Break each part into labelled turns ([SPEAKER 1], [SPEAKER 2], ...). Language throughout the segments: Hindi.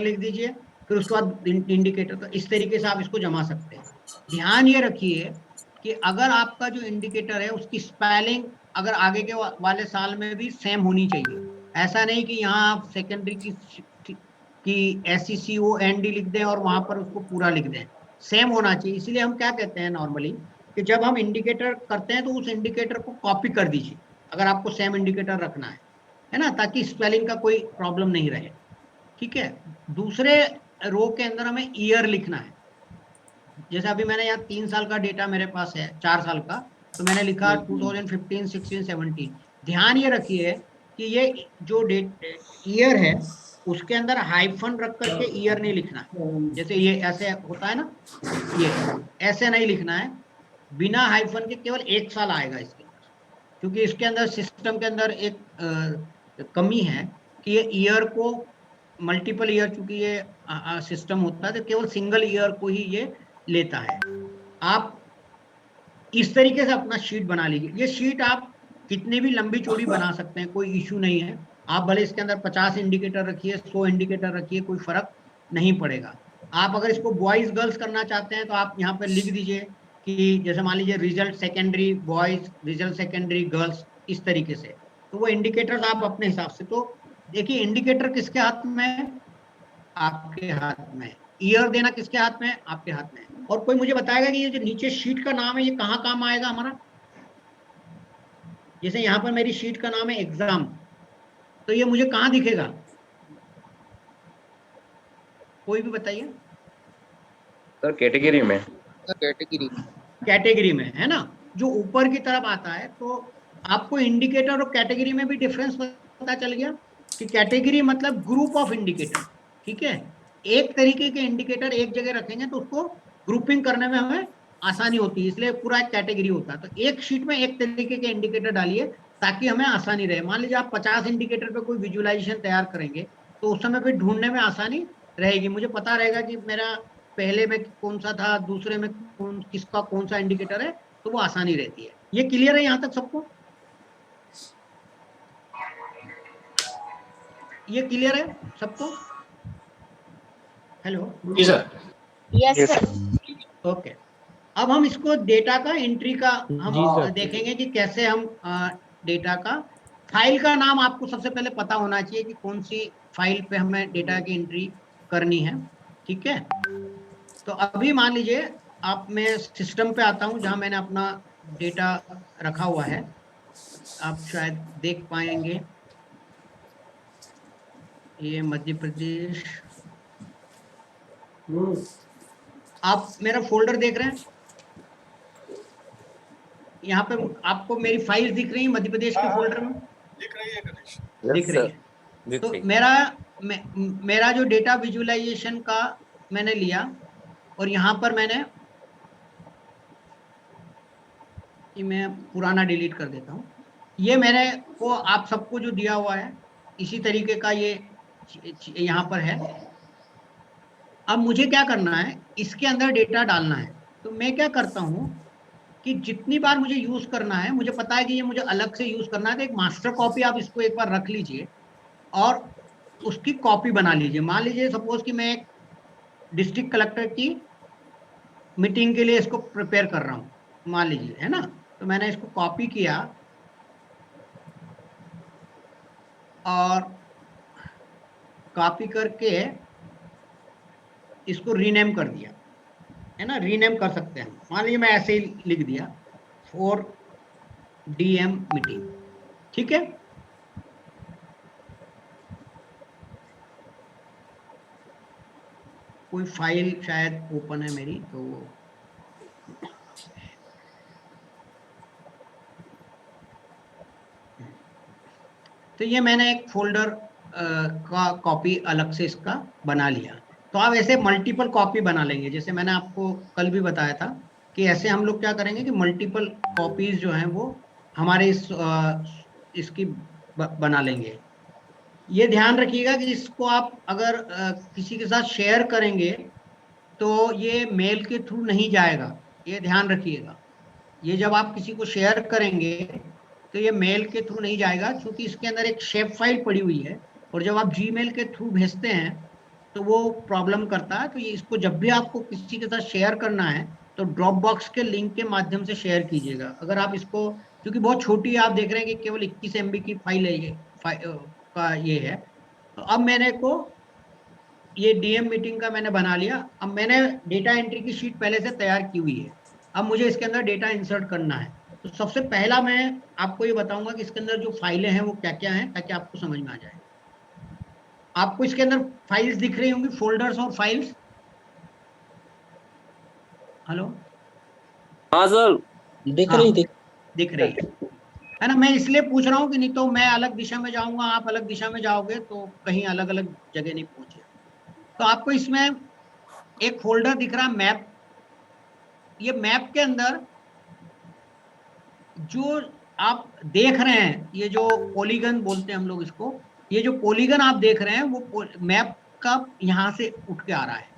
[SPEAKER 1] लिख दीजिए, फिर उसके बाद इंडिकेटर। तो इस तरीके से आप इसको जमा सकते हैं। ध्यान ये रखिए कि अगर आपका जो इंडिकेटर है उसकी स्पेलिंग अगर आगे के वाले साल में भी सेम होनी चाहिए। ऐसा नहीं कि यहाँ आप सेकेंडरी की SECOND लिख दें और वहां पर उसको पूरा लिख दें। सेम होना चाहिए। इसीलिए हम क्या कहते हैं नॉर्मली कि जब हम इंडिकेटर करते हैं तो उस इंडिकेटर को कॉपी कर दीजिए, अगर आपको सेम इंडिकेटर रखना है ना, ताकि स्पेलिंग का कोई प्रॉब्लम नहीं रहे। ठीक है। दूसरे रो के अंदर हमें ईयर लिखना है। जैसे अभी मैंने यहाँ 3 साल का डेटा मेरे पास है, 4 साल का, तो मैंने लिखा 2015, 16, 17। ध्यान ये रखिए कि ये जो डेट ईयर है उसके अंदर हाइफन रख करके ईयर नहीं लिखना है। जैसे ये ऐसे होता है ना, ये ऐसे नहीं लिखना है। बिना हाइफन के केवल 1 साल आएगा इसके अंदर, क्योंकि इसके अंदर सिस्टम के अंदर एक कमी है कि ये ईयर को मल्टीपल ईयर, चूंकि ये सिस्टम होता है तो केवल सिंगल ईयर को ही ये लेता है। आप इस तरीके से अपना शीट बना लीजिए। ये शीट आप कितनी भी लंबी चौड़ी बना सकते हैं, कोई इशू नहीं है। आप भले इसके अंदर 50 इंडिकेटर रखिए, 100 इंडिकेटर रखिए, कोई फर्क नहीं पड़ेगा। आप अगर इसको बॉयज गर्ल्स करना चाहते हैं तो आप यहाँ पे लिख दीजिए कि जैसे मान लीजिए result secondary boys, result secondary girls, इस तरीके से। तो वो इंडिकेटर्स आप अपने हिसाब से। तो देखिए इंडिकेटर किसके हाथ में है? आपके हाथ में। ईयर देना किसके हाथ में है? आपके हाथ में। और कोई मुझे बताएगा कि ये जो नीचे शीट का नाम है ये कहाँ काम आएगा हमारा? जैसे यहाँ पर मेरी शीट का नाम है एग्जाम, तो ये मुझे कहाँ दिखेगा? कोई भी बताइए।
[SPEAKER 2] सर कैटेगरी में।
[SPEAKER 1] कैटेगरी में है ना, जो ऊपर की तरफ आता है। तो आपको इंडिकेटर और कैटेगरी में भी डिफरेंस पता चल गया कि कैटेगरी मतलब ग्रुप ऑफ इंडिकेटर। ठीक है। एक तरीके के इंडिकेटर एक जगह रखेंगे तो उसको ग्रुपिंग करने में हमें आसानी होती है, इसलिए पूरा एक कैटेगरी होता है। तो एक शीट में एक तरीके के इंडिकेटर डालिए ताकि हमें आसानी रहे। मान लीजिए आप 50 इंडिकेटर पे कोई विजुअलाइजेशन तैयार करेंगे तो उस समय फिर ढूंढने में आसानी रहेगी। मुझे पता रहेगा कि मेरा पहले में कौन सा था, दूसरे में किसका कौन सा इंडिकेटर है, तो वो आसानी रहती है। ये क्लियर है यहां तक सबको? ये क्लियर है सबको? हेलो।
[SPEAKER 2] जी सर।
[SPEAKER 3] Yes sir.
[SPEAKER 1] ओके। अब हम इसको डेटा का एंट्री का हम
[SPEAKER 4] जी सर।
[SPEAKER 1] देखेंगे कि कैसे हम डेटा का, फाइल का नाम आपको सबसे पहले पता होना चाहिए कि कौन सी फाइल पे हमें डेटा की एंट्री करनी है। ठीक है। तो अभी मान लीजिए आप, मैं सिस्टम पे आता हूं जहां मैंने अपना डेटा रखा हुआ है। आप शायद देख पाएंगे, ये मध्य प्रदेश। आप मेरा फोल्डर देख रहे हैं? यहाँ पे आपको मेरी फाइल दिख रही है मध्य प्रदेश के फोल्डर में?
[SPEAKER 5] दिख रही है गणेश।
[SPEAKER 1] दिख रही है। तो मेरा जो डेटा विजुअलाइजेशन का मैंने लिया और यहाँ पर मैंने, कि मैं पुराना डिलीट कर देता हूँ। ये मैंने को आप सबको जो दिया हुआ है इसी तरीके का ये यहाँ पर है। अब मुझे क्या करना है, इसके अंदर डेटा डालना है। तो मैं क्या करता हूँ कि जितनी बार मुझे यूज करना है, मुझे पता है कि ये मुझे अलग से यूज करना है, तो एक मास्टर कॉपी आप इसको एक बार रख लीजिए और उसकी कॉपी बना लीजिए। मान लीजिए सपोज कि मैं एक डिस्ट्रिक्ट कलेक्टर की मीटिंग के लिए इसको प्रिपेयर कर रहा हूँ, मान लीजिए, है ना। तो मैंने इसको कॉपी किया और कॉपी करके इसको रीनेम कर दिया, है ना। रीनेम कर सकते हैं। मान लीजिए मैं ऐसे ही लिख दिया, फॉर DM मीटिंग। ठीक है। कोई फाइल शायद ओपन है मेरी, तो ये मैंने एक फोल्डर का कॉपी अलग से इसका बना लिया। तो आप ऐसे मल्टीपल कॉपी बना लेंगे। जैसे मैंने आपको कल भी बताया था कि ऐसे हम लोग क्या करेंगे कि मल्टीपल कॉपीज जो हैं वो हमारे इसकी बना लेंगे। ये ध्यान रखिएगा कि इसको आप अगर किसी के साथ शेयर करेंगे तो ये मेल के थ्रू नहीं जाएगा, ये ध्यान रखिएगा। ये जब आप किसी को शेयर करेंगे तो ये मेल के थ्रू नहीं जाएगा, क्योंकि इसके अंदर एक शेप फाइल पड़ी हुई है। और जब आप जीमेल के थ्रू भेजते हैं तो वो प्रॉब्लम करता है। तो ये इसको जब भी आपको किसी के साथ शेयर करना है तो ड्रॉप बॉक्स के लिंक के माध्यम से शेयर कीजिएगा। अगर आप इसको, क्योंकि बहुत छोटी है, आप देख रहे हैं कि केवल 21 MB की फाइल है ये, का ये है। तो अब मैंने को ये डीएम मीटिंग का मैंने बना लिया। अब मैंने डेटा एंट्री की शीट पहले से तैयार की हुई है। अब मुझे इसके अंदर डेटा इंसर्ट करना है। तो सबसे पहला मैं आपको ये बताऊंगा कि इसके अंदर जो फाइलें हैं वो क्या क्या हैं, ताकि आपको समझ में आ जाए। आपको इसके अंदर फाइल्स दिख रही होंगी, फोल्डर्स और फाइल्स। हेलो,
[SPEAKER 3] हाँ सर,
[SPEAKER 4] दिख
[SPEAKER 1] हाँ,
[SPEAKER 4] रही
[SPEAKER 1] दिख रही है ना। मैं इसलिए पूछ रहा हूँ कि नहीं तो मैं अलग दिशा में जाऊंगा, आप अलग दिशा में जाओगे तो कहीं अलग अलग जगह नहीं पहुंचे। तो आपको इसमें एक फोल्डर दिख रहा है मैप। ये मैप के अंदर जो आप देख रहे हैं, ये जो पॉलीगन बोलते हैं हम लोग इसको, ये जो पॉलीगन आप देख रहे हैं वो मैप का यहां से उठ के आ रहा है।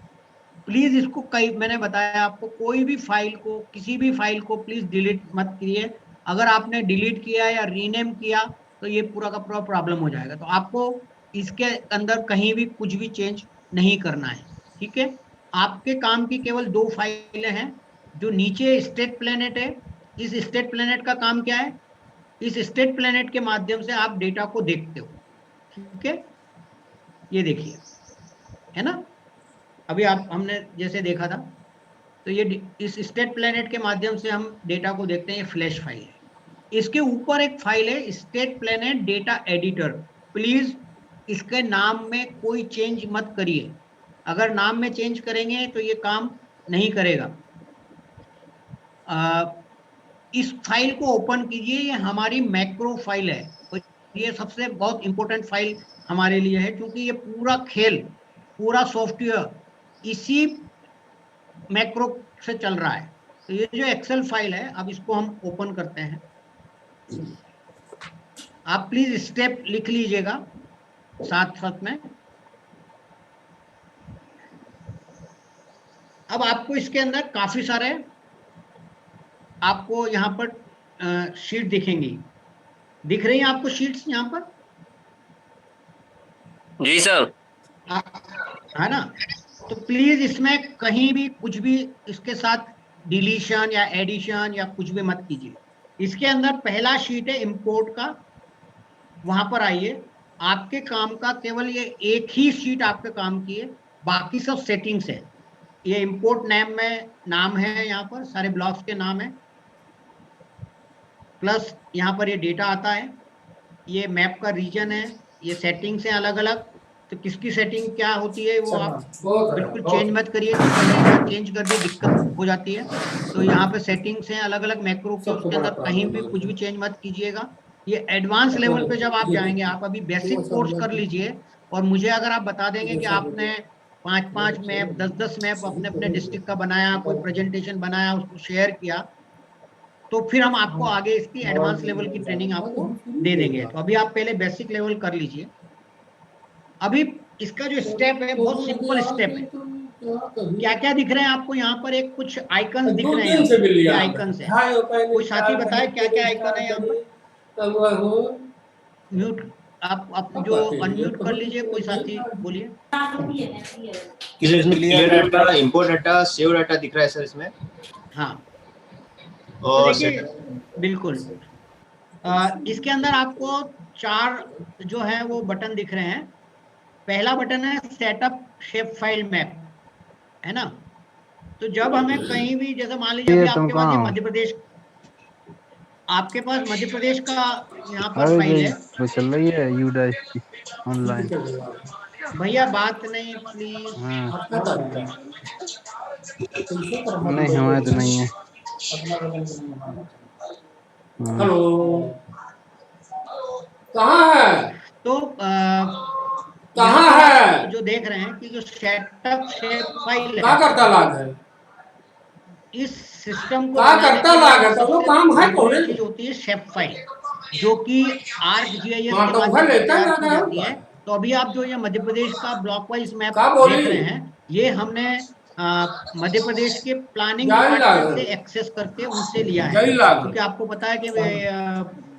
[SPEAKER 1] प्लीज इसको, कई मैंने बताया आपको, कोई भी फाइल को, किसी भी फाइल को प्लीज डिलीट मत कीजिए। अगर आपने डिलीट किया या रीनेम किया तो ये पूरा का पूरा प्रॉब्लम हो जाएगा। तो आपको इसके अंदर कहीं भी कुछ भी चेंज नहीं करना है, ठीक है। आपके काम की केवल 2 फाइलें हैं। जो नीचे स्टेट प्लेनेट है, इस स्टेट प्लेनेट का काम क्या है, इस स्टेट प्लेनेट के माध्यम से आप डेटा को देखते हो, ठीक है। ये देखिए, है ना, अभी आप हमने जैसे देखा था। तो ये इस स्टेट प्लेनेट के माध्यम से हम डेटा को देखते हैं। ये फ्लैश फाइल है। इसके ऊपर एक फाइल है state planet data editor. Please इसके नाम में कोई चेंज मत करिए। अगर नाम में चेंज करेंगे तो ये काम नहीं करेगा। इस फाइल को ओपन कीजिए। ये हमारी मैक्रो फाइल है और ये सबसे बहुत इंपॉर्टेंट फाइल हमारे लिए है, क्योंकि ये पूरा खेल, पूरा सॉफ्टवेयर इसी मैक्रो से चल रहा है। तो ये जो एक्सेल फाइल है, अब इसको हम ओपन करते हैं। आप प्लीज स्टेप लिख लीजिएगा साथ साथ में। अब आपको इसके अंदर काफी सारे आपको यहाँ पर शीट दिखेंगी। दिख रही हैं आपको शीट्स यहाँ पर?
[SPEAKER 3] जी सर।
[SPEAKER 1] है ना। तो प्लीज इसमें कहीं भी कुछ भी इसके साथ डिलीशन या एडिशन या कुछ भी मत कीजिए। इसके अंदर पहला शीट है इंपोर्ट का, वहां पर आइए। आपके काम का केवल ये एक ही शीट आपके काम की है, बाकी सब सेटिंग्स है। ये इंपोर्ट नेम में नाम है, यहाँ पर सारे ब्लॉक्स के नाम है, प्लस यहाँ पर ये डेटा आता है, ये मैप का रीजन है, ये सेटिंग्स हैं अलग अलग। तो किसकी सेटिंग क्या होती है वो आप बिल्कुल चेंज मत करिए, चेंज कर दिए दिक्कत हो जाती है। तो यहाँ पे सेटिंग्स हैं अलग अलग मैक्रो के, उसके अंदर कहीं भी कुछ भी चेंज मत कीजिएगा। ये एडवांस लेवल पे जब आप जाएंगे, आप अभी बेसिक कोर्स कर लीजिए और मुझे अगर आप बता देंगे कि आपने 5-5 मैप 10-10 मैप अपने अपने डिस्ट्रिक्ट का बनाया, कोई प्रेजेंटेशन बनाया, उसको शेयर किया, तो फिर हम आपको आगे इसकी एडवांस लेवल की ट्रेनिंग आपको दे देंगे। तो अभी आप पहले बेसिक लेवल कर लीजिए। अभी इसका जो स्टेप है बहुत सिंपल स्टेप है। क्या क्या दिख रहे हैं आपको यहाँ पर? एक कुछ आइकन दिख रहे हैं, ये आइकन है। कोई साथी बताए क्या क्या आइकन है यहाँ पर? म्यूट आप जो अनम्यूट कर लीजिए, कोई साथी बोलिए।
[SPEAKER 4] Clear data, import data, save data दिख रहा है सर इसमें।
[SPEAKER 1] हाँ,
[SPEAKER 4] और
[SPEAKER 1] तो देखिए बिल्कुल इसके अंदर आपको 4 जो है वो बटन दिख रहे हैं। पहला बटन है सेटअप शेप फाइल मैप, है ना। तो जब हमें कहीं भी, जैसे मान लीजिए अभी आपके पास ये मध्य प्रदेश, आपके पास मध्य प्रदेश का यहाँ पर फाइल है,
[SPEAKER 5] वो चल रही है यूडाइस की ऑनलाइन।
[SPEAKER 1] भैया बात नहीं प्लीज।
[SPEAKER 5] हाँ नहीं, हमारे तो नहीं है।
[SPEAKER 6] हेलो, कहाँ है?
[SPEAKER 1] तो
[SPEAKER 6] कहाँ है?
[SPEAKER 1] जो देख रहे हैं कि जो सेटअप शेप फाइल
[SPEAKER 6] क्या करता लाग है?
[SPEAKER 1] इस सिस्टम को
[SPEAKER 6] क्या करता लाग है? तो वो काम है कौन?
[SPEAKER 1] चीज होती है शेप फाइल, जो कि ArcGIS
[SPEAKER 6] हाँ,
[SPEAKER 1] के
[SPEAKER 6] तो
[SPEAKER 1] माध्यम
[SPEAKER 6] वह
[SPEAKER 1] से
[SPEAKER 6] लेता
[SPEAKER 1] तैयार
[SPEAKER 6] जाता
[SPEAKER 1] की
[SPEAKER 6] है
[SPEAKER 1] जाती है। तो अभी आप जो ये मध्य प्रदेश का ब्लॉक वाइज मैप
[SPEAKER 6] क्या बोली?
[SPEAKER 1] देख रहे हैं, ये हमने मध्य प्रदेश के प्लानिंग
[SPEAKER 6] जय
[SPEAKER 1] डिपार्टमेंट
[SPEAKER 6] लाल।
[SPEAKER 1] से एक्सेस करके उनसे लिया है।
[SPEAKER 6] जय लाल।
[SPEAKER 1] क्योंकि आपको पता है कि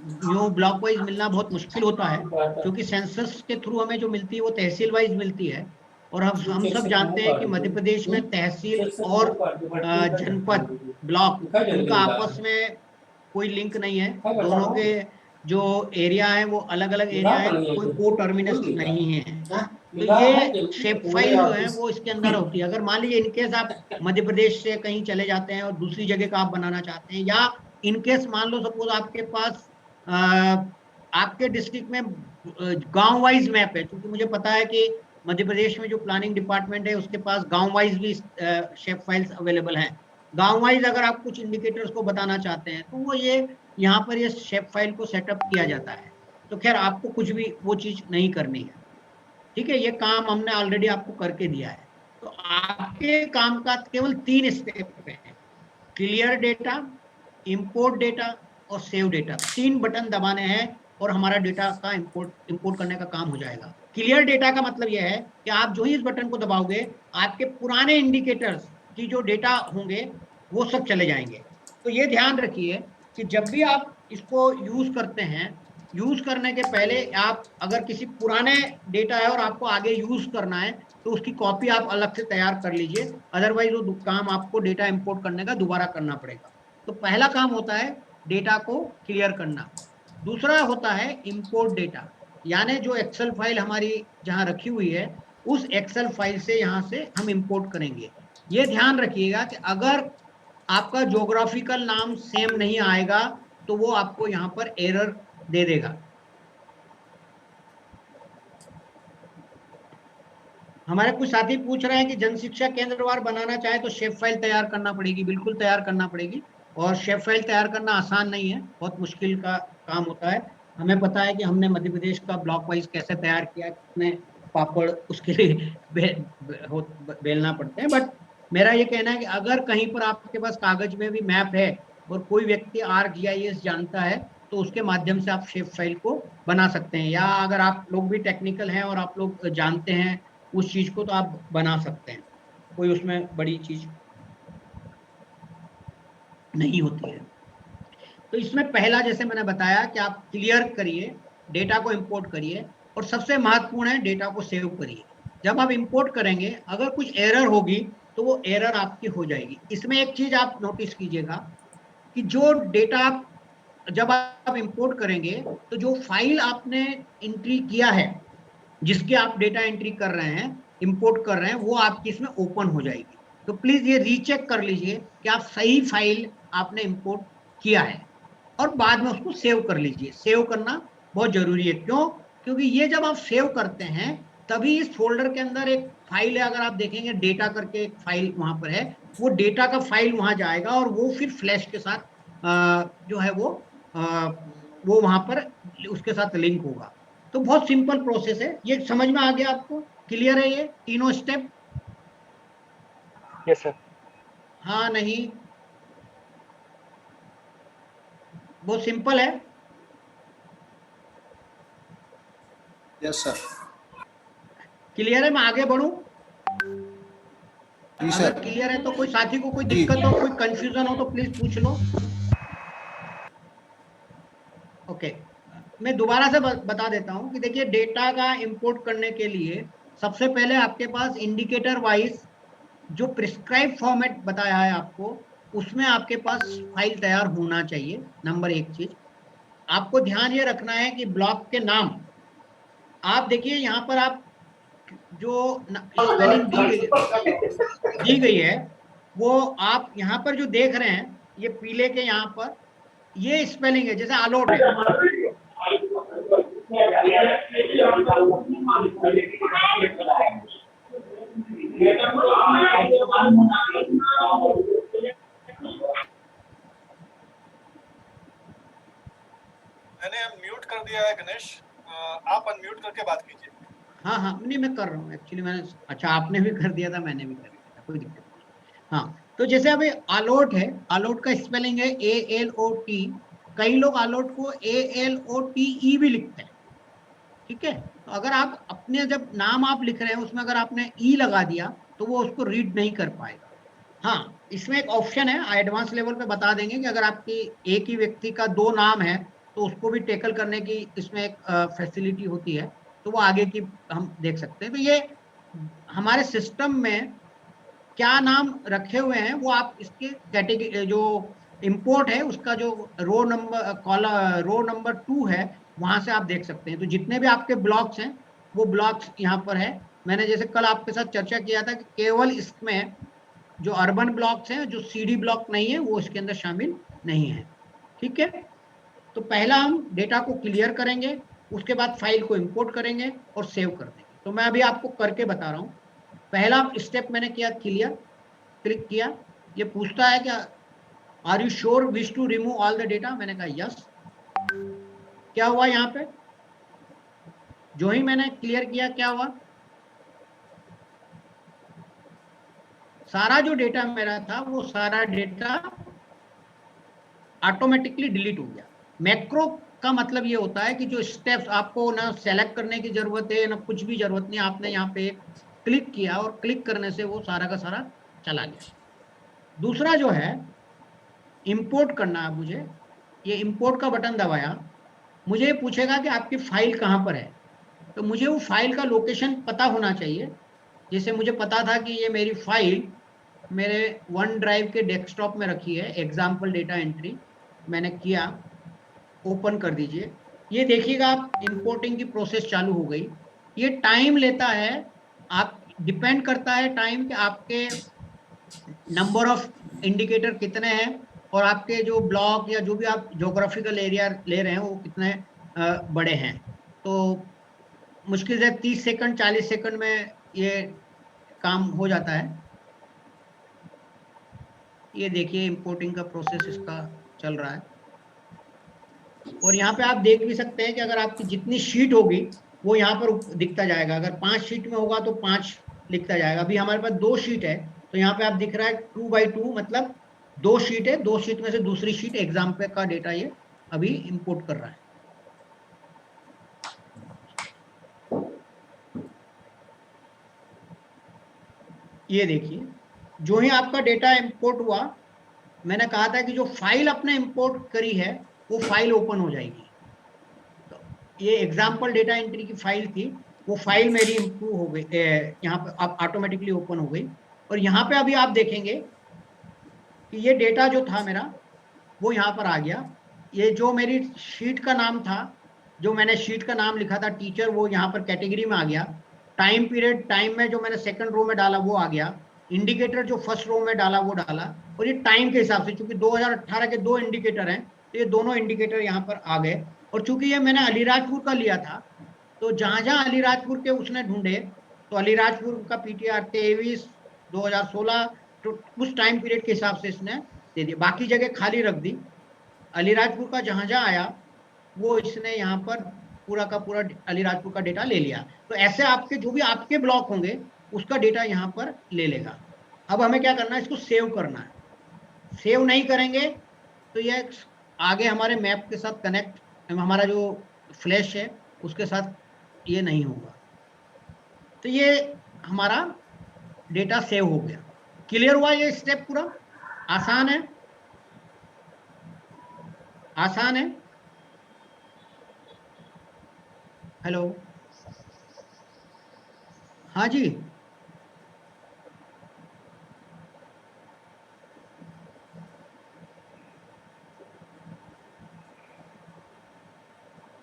[SPEAKER 1] न्यू ब्लॉक वाइज मिलना बहुत मुश्किल होता है, क्योंकि सेंसस के थ्रू हमें जो मिलती है वो तहसील वाइज मिलती है। और हम सब जानते हैं कि मध्य प्रदेश में तहसील और जनपद ब्लॉक उनका आपस में कोई लिंक नहीं है, दोनों के जो एरिया है वो अलग अलग एरिया है, कोई को टर्मिनस नहीं है। तो ये शेप फाइल जो है वो इसके अंदर होती है। अगर मान लीजिए इनकेस आप मध्य प्रदेश से कहीं चले जाते हैं और दूसरी जगह का आप बनाना चाहते हैं, या इनकेस मान लो सपोज आपके पास आपके डिस्ट्रिक्ट में गांव वाइज मैप है, क्योंकि मुझे पता है कि मध्य प्रदेश में जो प्लानिंग डिपार्टमेंट है उसके पास गांव वाइज भी शेप फाइल्स अवेलेबल हैं। गांव वाइज अगर आप कुछ इंडिकेटर्स को बताना चाहते हैं तो वो ये यहाँ पर ये शेप फाइल को सेटअप किया जाता है। तो खैर आपको कुछ भी वो चीज नहीं करनी है, ठीक है, ये काम हमने ऑलरेडी आपको करके दिया है। तो आपके काम का केवल 3 स्टेप है, क्लियर डेटा, इंपोर्ट डेटा और सेव डेटा। 3 बटन दबाने हैं और हमारा डेटा का इंपोर्ट करने का काम हो जाएगा। क्लियर डेटा का मतलब यह है कि आप जो ही इस बटन को दबाओगे आपके पुराने इंडिकेटर्स की जो डेटा होंगे वो सब चले जाएंगे। तो ये ध्यान रखिए कि जब भी आप इसको यूज करते हैं, यूज करने के पहले आप अगर किसी पुराने डेटा है और आपको आगे यूज करना है तो उसकी कॉपी आप अलग से तैयार कर लीजिए, अदरवाइज वो काम आपको डेटा इंपोर्ट करने का दोबारा करना पड़ेगा। तो पहला काम होता है डेटा को क्लियर करना। दूसरा होता है इंपोर्ट डेटा, यानी जो एक्सेल फाइल हमारी जहां रखी हुई है उस एक्सेल फाइल से यहां से हम इंपोर्ट करेंगे। ये ध्यान रखिएगा कि अगर आपका ज्योग्राफिकल नाम सेम नहीं आएगा तो वो आपको यहाँ पर एरर दे देगा। हमारे कुछ साथी पूछ रहे हैं कि जन शिक्षा केंद्रवार बनाना चाहे तो शेप फाइल तैयार करना पड़ेगी। बिल्कुल तैयार करना पड़ेगी, और शेप फाइल तैयार करना आसान नहीं है, बहुत मुश्किल का काम होता है। हमें पता है कि हमने मध्य प्रदेश का ब्लॉक वाइज कैसे तैयार किया, कितने पापड़ उसके लिए बेलना पड़ते हैं। बट मेरा ये कहना है कि अगर कहीं पर आपके पास कागज में भी मैप है और कोई व्यक्ति ArcGIS जानता है तो उसके माध्यम से आप शेप फाइल को बना सकते हैं, या अगर आप लोग भी टेक्निकल हैं और आप लोग जानते हैं उस चीज को तो आप बना सकते हैं, कोई उसमें बड़ी चीज नहीं होती है। तो इसमें पहला जैसे मैंने बताया कि आप क्लियर करिए, डेटा को इंपोर्ट करिए, और सबसे महत्वपूर्ण है डेटा को सेव करिए। जब आप इंपोर्ट करेंगे अगर कुछ एरर होगी तो वो एरर आपकी हो जाएगी। इसमें एक चीज आप नोटिस कीजिएगा कि जो डेटा आप जब आप इंपोर्ट करेंगे तो जो फाइल आपने एंट्री किया है, जिसके आप डेटा एंट्री कर रहे हैं, इंपोर्ट कर रहे हैं, वो आपकी इसमें ओपन हो जाएगी। तो प्लीज ये रीचेक कर लीजिए कि आप सही फाइल आपने इंपोर्ट किया है, और बाद में उसको सेव कर लीजिए। सेव करना बहुत जरूरी है। क्यों? क्योंकि ये जब आप सेव करते हैं तभी इस फोल्डर के अंदर एक फाइल है, अगर आप देखेंगे डेटा करके एक फाइल वहां पर है, वो डेटा का फाइल वहां जाएगा और वो फिर फ्लैश के साथ जो है वो वहां पर उसके साथ लिंक होगा। तो बहुत सिंपल प्रोसेस है, ये समझ में आ गया आपको? क्लियर है ये तीनों स्टेप?
[SPEAKER 7] Yes sir.
[SPEAKER 1] हाँ, नहीं, बहुत सिंपल है।
[SPEAKER 8] Yes sir.
[SPEAKER 1] क्लियर है? मैं आगे बढ़ूं?
[SPEAKER 8] जी
[SPEAKER 1] अगर
[SPEAKER 8] सर।
[SPEAKER 1] क्लियर है तो कोई साथी को कोई दिक्कत हो, कोई कंफ्यूजन हो तो प्लीज पूछ लो। ओके, मैं दोबारा से बता देता हूं कि देखिए डेटा का इंपोर्ट करने के लिए सबसे पहले आपके पास इंडिकेटर वाइज जो प्रिस्क्राइब फॉर्मेट बताया है आपको, उसमें आपके पास फाइल तैयार होना चाहिए। नंबर 1 चीज आपको ध्यान ये रखना है कि ब्लॉक के नाम आप देखिए, यहाँ पर आप जो स्पेलिंग दी गई है वो आप यहाँ पर जो देख रहे हैं, ये पीले के यहाँ पर ये स्पेलिंग है, जैसे आलोट है,
[SPEAKER 9] मैंने म्यूट कर दिया है गणेश, आप अनम्यूट करके बात कीजिए।
[SPEAKER 1] हाँ हाँ, नहीं मैं कर रहा हूँ एक्चुअली, मैंने अच्छा आपने भी कर दिया था, मैंने भी कर दिया था, कोई दिक्कत नहीं। हाँ, तो जैसे अभी आलोट है, आलोट का स्पेलिंग है ALOT, कई लोग आलोट को ALOTE भी लिखते हैं, ठीक है। तो अगर आप अपने जब नाम आप लिख रहे हैं उसमें अगर आपने ई लगा दिया तो वो उसको रीड नहीं कर पाएगा। हाँ, इसमें एक ऑप्शन है, एडवांस लेवल पे बता देंगे कि अगर आपकी एक ही व्यक्ति का 2 नाम है तो उसको भी टैकल करने की इसमें एक फैसिलिटी होती है, तो वो आगे की हम देख सकते हैं। तो ये हमारे सिस्टम में क्या नाम रखे हुए हैं वो आप इसके कैटेगरी जो इंपोर्ट है उसका जो रो नंबर 2 है वहां से आप देख सकते हैं। तो जितने भी आपके ब्लॉक्स हैं वो ब्लॉक्स यहाँ पर है। मैंने जैसे कल आपके साथ चर्चा किया था कि केवल इसमें जो अर्बन ब्लॉक्स हैं, जो सीडी ब्लॉक नहीं है, वो इसके अंदर शामिल नहीं है। ठीक है, तो पहला हम डेटा को क्लियर करेंगे, उसके बाद फाइल को इंपोर्ट करेंगे और सेव कर देंगे। तो मैं अभी आपको करके बता रहा हूँ। पहला स्टेप मैंने किया क्लियर, क्लिक किया, ये पूछता है क्या are you sure wish to remove all the data, मैंने कहा यस। क्या हुआ यहाँ पे, जो ही मैंने क्लियर किया क्या हुआ, सारा जो डेटा मेरा था वो सारा डेटा ऑटोमेटिकली डिलीट हो गया। मैक्रो का मतलब ये होता है कि जो स्टेप्स आपको ना सेलेक्ट करने की जरूरत है ना कुछ भी जरूरत नहीं, आपने यहाँ पे क्लिक किया और क्लिक करने से वो सारा का सारा चला गया। दूसरा जो है इंपोर्ट करना है मुझे, ये इंपोर्ट का बटन दबाया, मुझे ये पूछेगा कि आपकी फाइल कहाँ पर है। तो मुझे वो फाइल का लोकेशन पता होना चाहिए। जैसे मुझे पता था कि ये मेरी फाइल मेरे वन ड्राइव के डेस्कटॉप में रखी है, एग्जाम्पल डेटा एंट्री मैंने किया, ओपन कर दीजिए। ये देखिएगा आप इंपोर्टिंग की प्रोसेस चालू हो गई। ये टाइम लेता है, आप डिपेंड करता है टाइम कि आपके नंबर ऑफ इंडिकेटर कितने हैं और आपके जो ब्लॉक या जो भी आप ज्योग्राफिकल एरिया ले रहे हैं वो कितने बड़े हैं। तो मुश्किल से 30 सेकंड 40 सेकंड में ये काम हो जाता है। ये देखिए इंपोर्टिंग का प्रोसेस इसका चल रहा है। और यहाँ पे आप देख भी सकते हैं कि अगर आपकी जितनी शीट होगी वो यहाँ पर दिखता जाएगा। अगर 5 शीट में होगा तो 5 लिखता जाएगा। अभी हमारे पास 2 शीट है तो यहाँ पे आप दिख रहा है 2 by 2, मतलब 2 शीट है, 2 शीट में से दूसरी शीट एग्जाम पे का डेटा ये अभी इंपोर्ट कर रहा है। ये देखिए जो ही आपका डेटा इंपोर्ट हुआ, मैंने कहा था कि जो फाइल आपने इंपोर्ट करी है वो फाइल ओपन हो जाएगी। तो ये एग्जाम्पल डेटा एंट्री की फाइल थी, वो फाइल मेरी इंप्रूव हो गई, यहाँ पे आप ऑटोमेटिकली ओपन हो गई। और यहाँ पे अभी आप देखेंगे कि ये डेटा जो था मेरा वो यहाँ पर आ गया। ये जो मेरी शीट का नाम था, जो मैंने शीट का नाम लिखा था टीचर, वो यहाँ पर कैटेगरी में आ गया। टाइम पीरियड, टाइम में जो मैंने सेकंड रो में डाला वो आ गया। इंडिकेटर जो फर्स्ट रो में डाला वो डाला। और ये टाइम के हिसाब से, चूंकि 2018 के 2 इंडिकेटर हैं तो ये दोनों इंडिकेटर यहाँ पर आ गए। और चूंकि ये मैंने अलीराजपुर का लिया था तो जहाँ जहाँ अलीराजपुर के उसने ढूंढे तो अलीराजपुर का PTR 23 2016 तो उस टाइम पीरियड के हिसाब से इसने दे दिया। बाकी जगह खाली रख दी। अलीराजपुर का जहाँ जहाँ आया वो इसने यहाँ पर पूरा का पूरा अलीराजपुर का डेटा ले लिया। तो ऐसे आपके जो भी आपके ब्लॉक होंगे उसका डेटा यहाँ पर ले लेगा। अब हमें क्या करना है, इसको सेव करना है। सेव नहीं करेंगे तो ये आगे हमारे मैप के साथ कनेक्ट, हमारा जो फ्लैश है उसके साथ ये नहीं होगा। तो ये हमारा डेटा सेव हो गया। क्लियर हुआ ये स्टेप पूरा? आसान है, आसान है। हेलो, हाँ जी,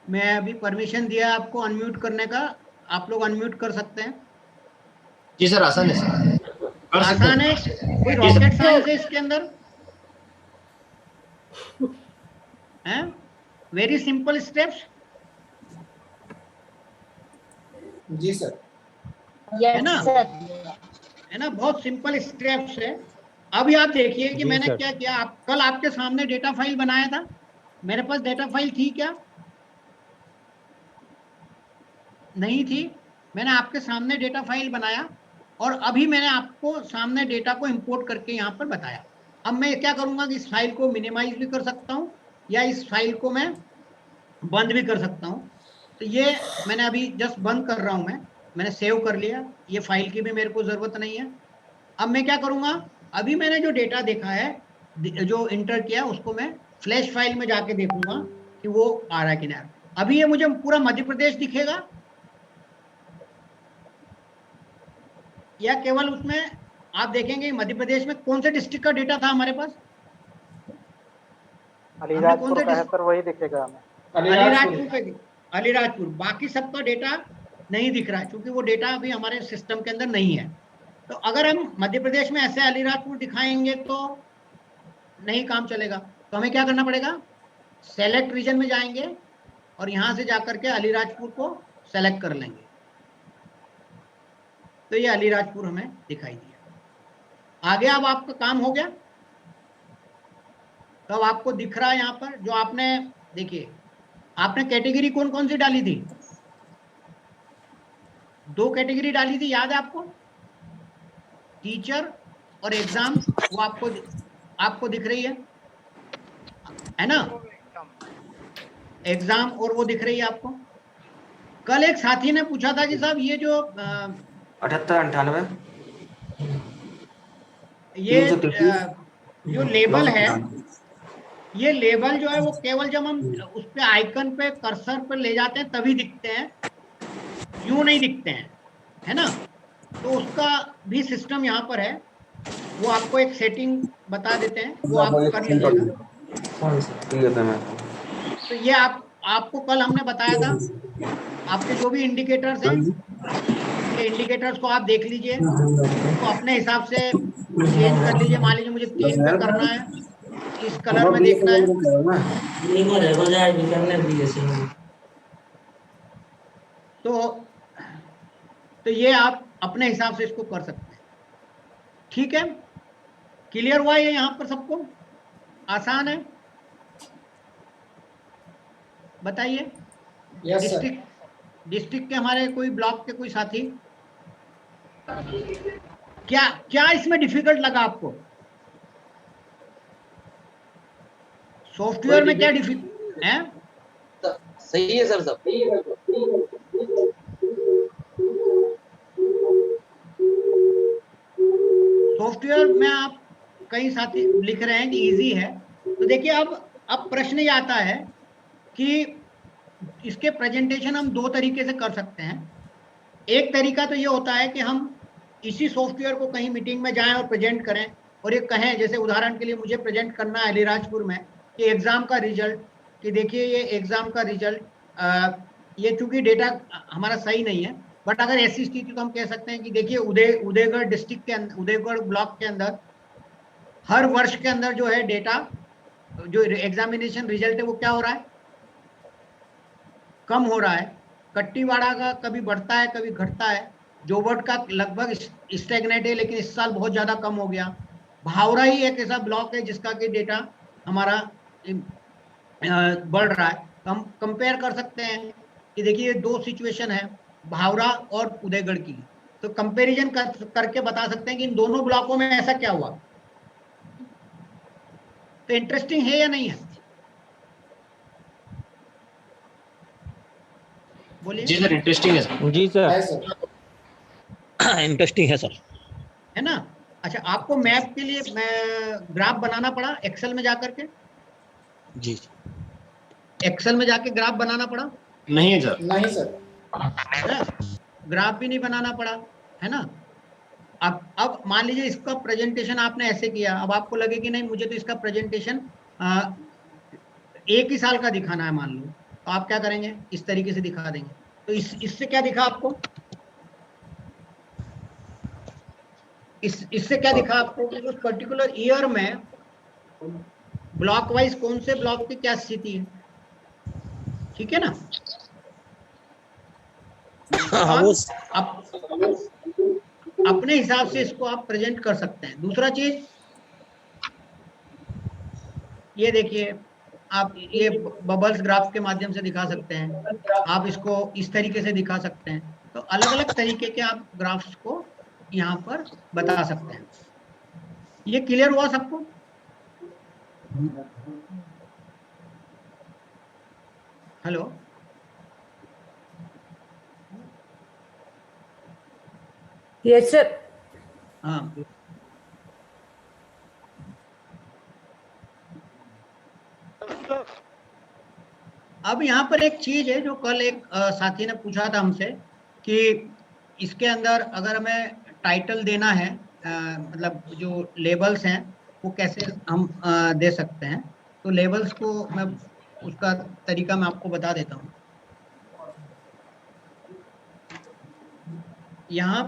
[SPEAKER 1] मैं अभी परमिशन दिया आपको अनम्यूट करने का, आप लोग अनम्यूट कर सकते हैं।
[SPEAKER 4] जी सर, आसान है सर, कर सकते
[SPEAKER 1] आसान है, कोई रॉकेट साइंस है इसके अंदर? हैं? वेरी सिंपल स्टेप्स
[SPEAKER 8] जी सर।
[SPEAKER 1] है ना, है ना, बहुत सिंपल स्टेप्स है। अभी आप देखिए कि मैंने क्या किया। आप कल आपके सामने डेटा फाइल बनाया था, मेरे पास डेटा फाइल थी क्या? नहीं थी। मैंने आपके सामने डेटा फाइल बनाया और अभी मैंने आपको सामने डेटा को इंपोर्ट करके यहाँ पर बताया। अब मैं क्या करूँगा कि इस फाइल को मिनिमाइज भी कर सकता हूँ या इस फाइल को मैं बंद भी कर सकता हूँ। तो ये मैंने अभी जस्ट बंद कर रहा हूँ, मैंने सेव कर लिया। ये फाइल की भी मेरे को ज़रूरत नहीं है। अब मैं क्या करूँगा, अभी मैंने जो डेटा देखा है, जो इंटर किया, उसको मैं फ्लैश फाइल में जाके देखूंगा कि वो आ रहा है कि नहीं। अभी ये मुझे पूरा मध्य प्रदेश दिखेगा, या केवल उसमें आप देखेंगे मध्य प्रदेश में कौन से डिस्ट्रिक्ट का डेटा था हमारे पास?
[SPEAKER 7] अलीराजपुर का है सर, वही दिखेगा हमें।
[SPEAKER 1] अलीराजपुर, बाकी सबका डेटा नहीं दिख रहा है क्योंकि वो डेटा अभी हमारे सिस्टम के अंदर नहीं है। तो अगर हम मध्य प्रदेश में ऐसे अलीराजपुर दिखाएंगे तो नहीं काम चलेगा। तो हमें क्या करना पड़ेगा, सेलेक्ट रीजन में जाएंगे और यहां से जाकर के अलीराजपुर को सेलेक्ट कर लेंगे। तो ये अलीराजपुर हमें दिखाई दिया। आगे अब आपका काम हो गया। तो अब आपको दिख रहा है यहाँ पर जो आपने देखिए, आपने कैटेगरी कौन कौन सी डाली थी? 2 कैटेगरी डाली थी, याद है आपको? टीचर और एग्जाम, वो आपको दिख रही है ना? एग्जाम और वो दिख रही है आपको। कल एक साथी ने पूछा था कि साहब ये जो
[SPEAKER 10] 78 98
[SPEAKER 1] ये जो लेबल है, ये लेबल जो है वो केवल जब हम उस पे आइकन पे कर्सर पे ले जाते हैं तभी दिखते हैं, यूं नहीं दिखते हैं, है ना? तो उसका भी सिस्टम यहाँ पर है, वो आपको एक सेटिंग बता देते हैं, वो आप कर लीजिएगा। तो ये आपको कल हमने बताया था, आपके जो भी इंडिकेटर्स हैं, ये इंडिकेटर्स को आप देख लीजिए, तो अपने हिसाब से चेंज कर लीजिए। मान लीजिए मुझे 3 पे करना है, इस कलर में देखना है, तो ये आप अपने हिसाब से इसको कर सकते हैं। ठीक है, क्लियर हुआ ये यहाँ पर सबको? आसान है, बताइए।
[SPEAKER 8] Yes sir.
[SPEAKER 1] डिस्ट्रिक्ट के हमारे कोई ब्लॉक के कोई साथी, क्या इसमें डिफिकल्ट लगा आपको? सॉफ्टवेयर में क्या डिफिकल्ट है?
[SPEAKER 3] सही है सर सब।
[SPEAKER 1] सॉफ्टवेयर में आप कई साथी लिख रहे हैं कि इजी है। तो देखिए अब प्रश्न ये आता है कि इसके प्रेजेंटेशन हम 2 तरीके से कर सकते हैं। एक तरीका तो ये होता है कि हम इसी सॉफ्टवेयर को कहीं मीटिंग में जाएं और प्रेजेंट करें और ये कहें, जैसे उदाहरण के लिए मुझे प्रेजेंट करना है अलीराजपुर में कि एग्जाम का रिजल्ट, कि देखिए ये एग्जाम का रिजल्ट, ये चूंकि डेटा हमारा सही नहीं है, बट अगर ऐसी स्थिति तो हम कह सकते हैं कि देखिए उदयगढ़ डिस्ट्रिक्ट के अंदर, उदयगढ़ ब्लॉक के अंदर हर वर्ष के अंदर जो है डेटा, जो एग्जामिनेशन रिजल्ट है वो क्या हो रहा है, कम हो रहा है। कट्टीवाड़ा का कभी बढ़ता है कभी घटता है। जोबट का लगभग स्टैग्नेट है, लेकिन इस साल बहुत ज़्यादा कम हो गया। भावरा ही एक ऐसा ब्लॉक है जिसका कि डेटा हमारा बढ़ रहा है। तो हम कंपेयर कर सकते हैं कि देखिए ये 2 सिचुएशन है, भावरा और उदयगढ़ की। तो कंपैरिजन करके बता सकते हैं कि इन दोनों ब्लॉकों में ऐसा क्या हुआ। तो इंटरेस्टिंग है या नहीं है? बोलिए।
[SPEAKER 4] जी सर, इंटरेस्टिंग है सर।
[SPEAKER 7] जी सर,
[SPEAKER 8] है सर।
[SPEAKER 7] इंटरेस्टिंग है सर।
[SPEAKER 1] है ना? अच्छा, आपको मैप के लिए ग्राफ बनाना पड़ा एक्सेल में जाकर के?
[SPEAKER 7] जी,
[SPEAKER 1] एक्सेल में जाके ग्राफ बनाना पड़ा?
[SPEAKER 4] नहीं है सर।
[SPEAKER 8] नहीं सर।
[SPEAKER 1] ग्राफ भी नहीं बनाना पड़ा, है ना? अब मान लीजिए इसका प्रेजेंटेशन आपने ऐसे किया, अब आपको लगे कि नहीं मुझे तो इसका प्रेजेंटेशन 1 ही साल का दिखाना है मान लो, तो आप क्या करेंगे? इस तरीके से दिखा देंगे। तो इससे क्या दिखा आपको? इससे क्या दिखा आपको कि उस पर्टिकुलर ईयर में ब्लॉक वाइज कौन से ब्लॉक की क्या स्थिति है। ठीक है ना? आप अपने हिसाब से इसको आप प्रेजेंट कर सकते हैं। दूसरा चीज ये देखिए, आप ये बबल्स ग्राफ के माध्यम से दिखा सकते हैं, आप इसको इस तरीके से दिखा सकते हैं। तो अलग अलग तरीके के आप ग्राफ्स को यहाँ पर बता सकते हैं। ये क्लियर हुआ सबको? Hello,
[SPEAKER 11] yes sir.
[SPEAKER 1] हाँ, अब यहाँ पर एक चीज है जो कल एक साथी ने पूछा था हमसे कि इसके अंदर अगर हमें टाइटल देना है, मतलब जो लेबल्स हैं वो कैसे हम दे सकते हैं। तो लेबल्स को मैं उसका तरीका मैं आपको बता देता हूँ। यहाँ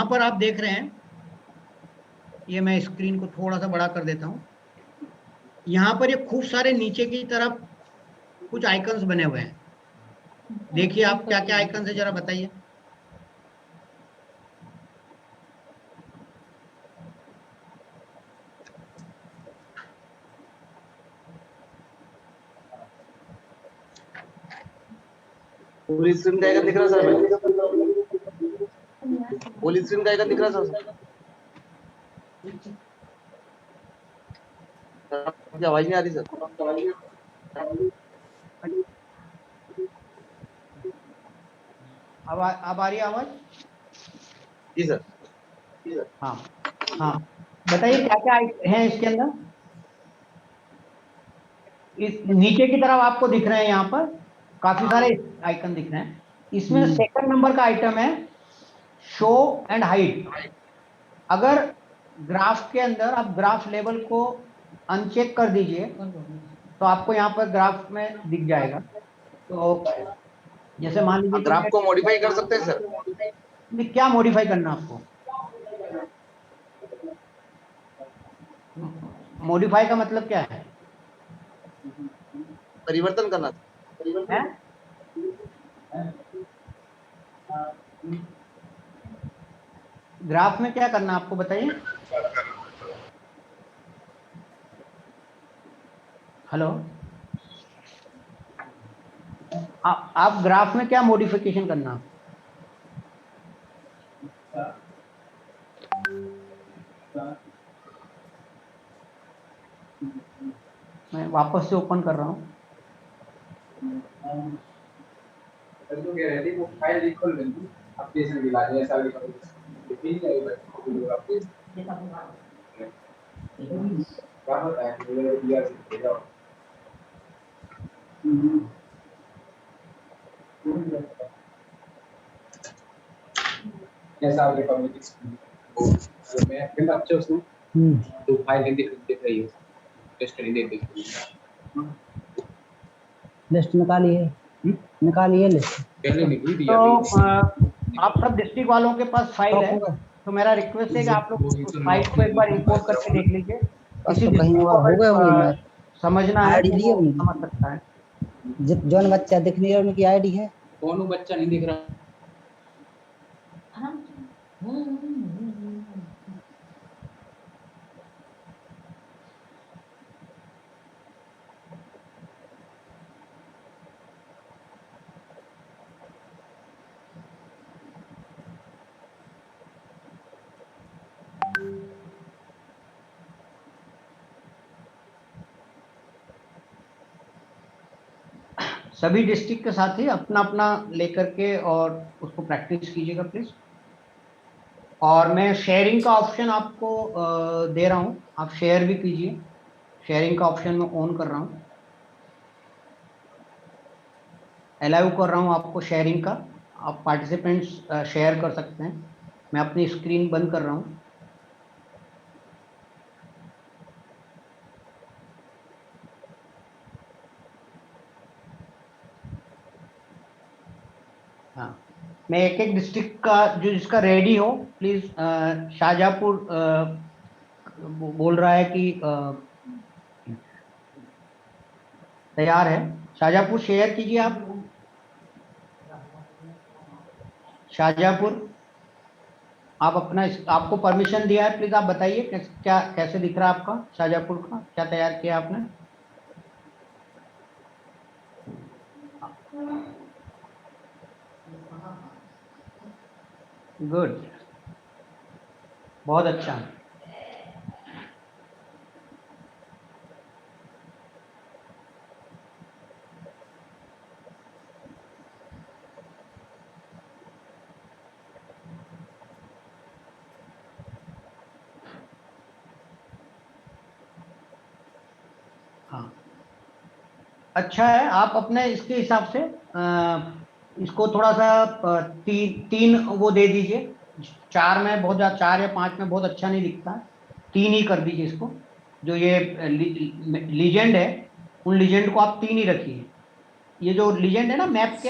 [SPEAKER 1] पर आप देख रहे हैं, ये मैं स्क्रीन को थोड़ा सा बड़ा कर देता हूँ। यहाँ पर ये खूब सारे नीचे की तरफ कुछ आइकन्स बने हुए हैं। देखिए आप क्या क्या आइकन्स है, जरा बताइए।
[SPEAKER 3] पूरी स्क्रीन का आइकन दिख रहा है सर? पूरी स्क्रीन का आइकन दिख रहा है सर? मुझे आवाज नहीं आ रही सर।
[SPEAKER 1] अब आ रही है आवाज?
[SPEAKER 3] जी सर।
[SPEAKER 1] हाँ हाँ, बताइए क्या क्या है इसके अंदर। इस नीचे की तरफ आपको दिख रहे हैं, यहाँ पर काफी सारे आइकन दिख रहे हैं। इसमें सेकंड नंबर का आइटम है शो एंड हाइड। अगर ग्राफ के अंदर आप ग्राफ लेवल को अनचेक कर दीजिए तो आपको यहाँ पर ग्राफ में दिख जाएगा। तो जैसे मान लीजिए
[SPEAKER 3] ग्राफ को मॉडिफाई कर सकते हैं सर?
[SPEAKER 1] क्या मॉडिफाई करना आपको? मॉडिफाई का मतलब क्या है?
[SPEAKER 3] परिवर्तन करना
[SPEAKER 1] है? ग्राफ में क्या करना आपको बताइए। हेलो, आप ग्राफ में क्या मॉडिफिकेशन करना? मैं वापस से ओपन कर रहा हूँ।
[SPEAKER 10] तो फाइल दिख रही है, टेस्ट
[SPEAKER 7] लिस्ट निकालिए, निकालिए लिस्ट।
[SPEAKER 10] पहले निकली थी
[SPEAKER 1] तो आप सब डिस्ट्रिक्ट वालों के पास फाइल है, तो मेरा रिक्वेस्ट है कि आप लोग उस फाइल को एक बार इंपोर्ट करके देख लीजिए। किसी
[SPEAKER 7] कहीं और हो गए होंगे।
[SPEAKER 1] समझना है
[SPEAKER 7] आईडी
[SPEAKER 1] तो
[SPEAKER 7] लिए
[SPEAKER 1] वो
[SPEAKER 7] होंगे।
[SPEAKER 1] समझ सकता है।
[SPEAKER 7] जौन बच्चा दिख नहीं रहा उनकी आईडी है।
[SPEAKER 10] कौन बच्चा नहीं दिख रहा?
[SPEAKER 1] सभी डिस्ट्रिक्ट के साथ ही अपना अपना लेकर के और उसको प्रैक्टिस कीजिएगा प्लीज। और मैं शेयरिंग का ऑप्शन आपको दे रहा हूँ, आप शेयर भी कीजिए। शेयरिंग का ऑप्शन मैं ऑन कर रहा हूँ, अलाउ कर रहा हूँ आपको शेयरिंग का। आप पार्टिसिपेंट्स शेयर कर सकते हैं। मैं अपनी स्क्रीन बंद कर रहा हूँ। हाँ, मैं एक एक डिस्ट्रिक्ट का जो जिसका रेडी हो प्लीज। शाहजहाँपुर बोल रहा है कि तैयार है। शाहजहाँपुर शेयर कीजिए आप। शाहजहाँपुर आप अपना आपको परमिशन दिया है, प्लीज आप बताइए क्या कैसे दिख रहा है आपका शाहजहाँपुर का, क्या तैयार किया आपने? गुड, बहुत अच्छा। हाँ, अच्छा है। आप अपने इसके हिसाब से इसको थोड़ा सा तीन वो दे दीजिए। 4 में बहुत ज्यादा, 4 या 5 में बहुत अच्छा नहीं दिखता, 3 ही कर दीजिए इसको। जो ये लीजेंड है, उन लीजेंड को आप 3 ही रखिए। ये जो लीजेंड है ना मैप के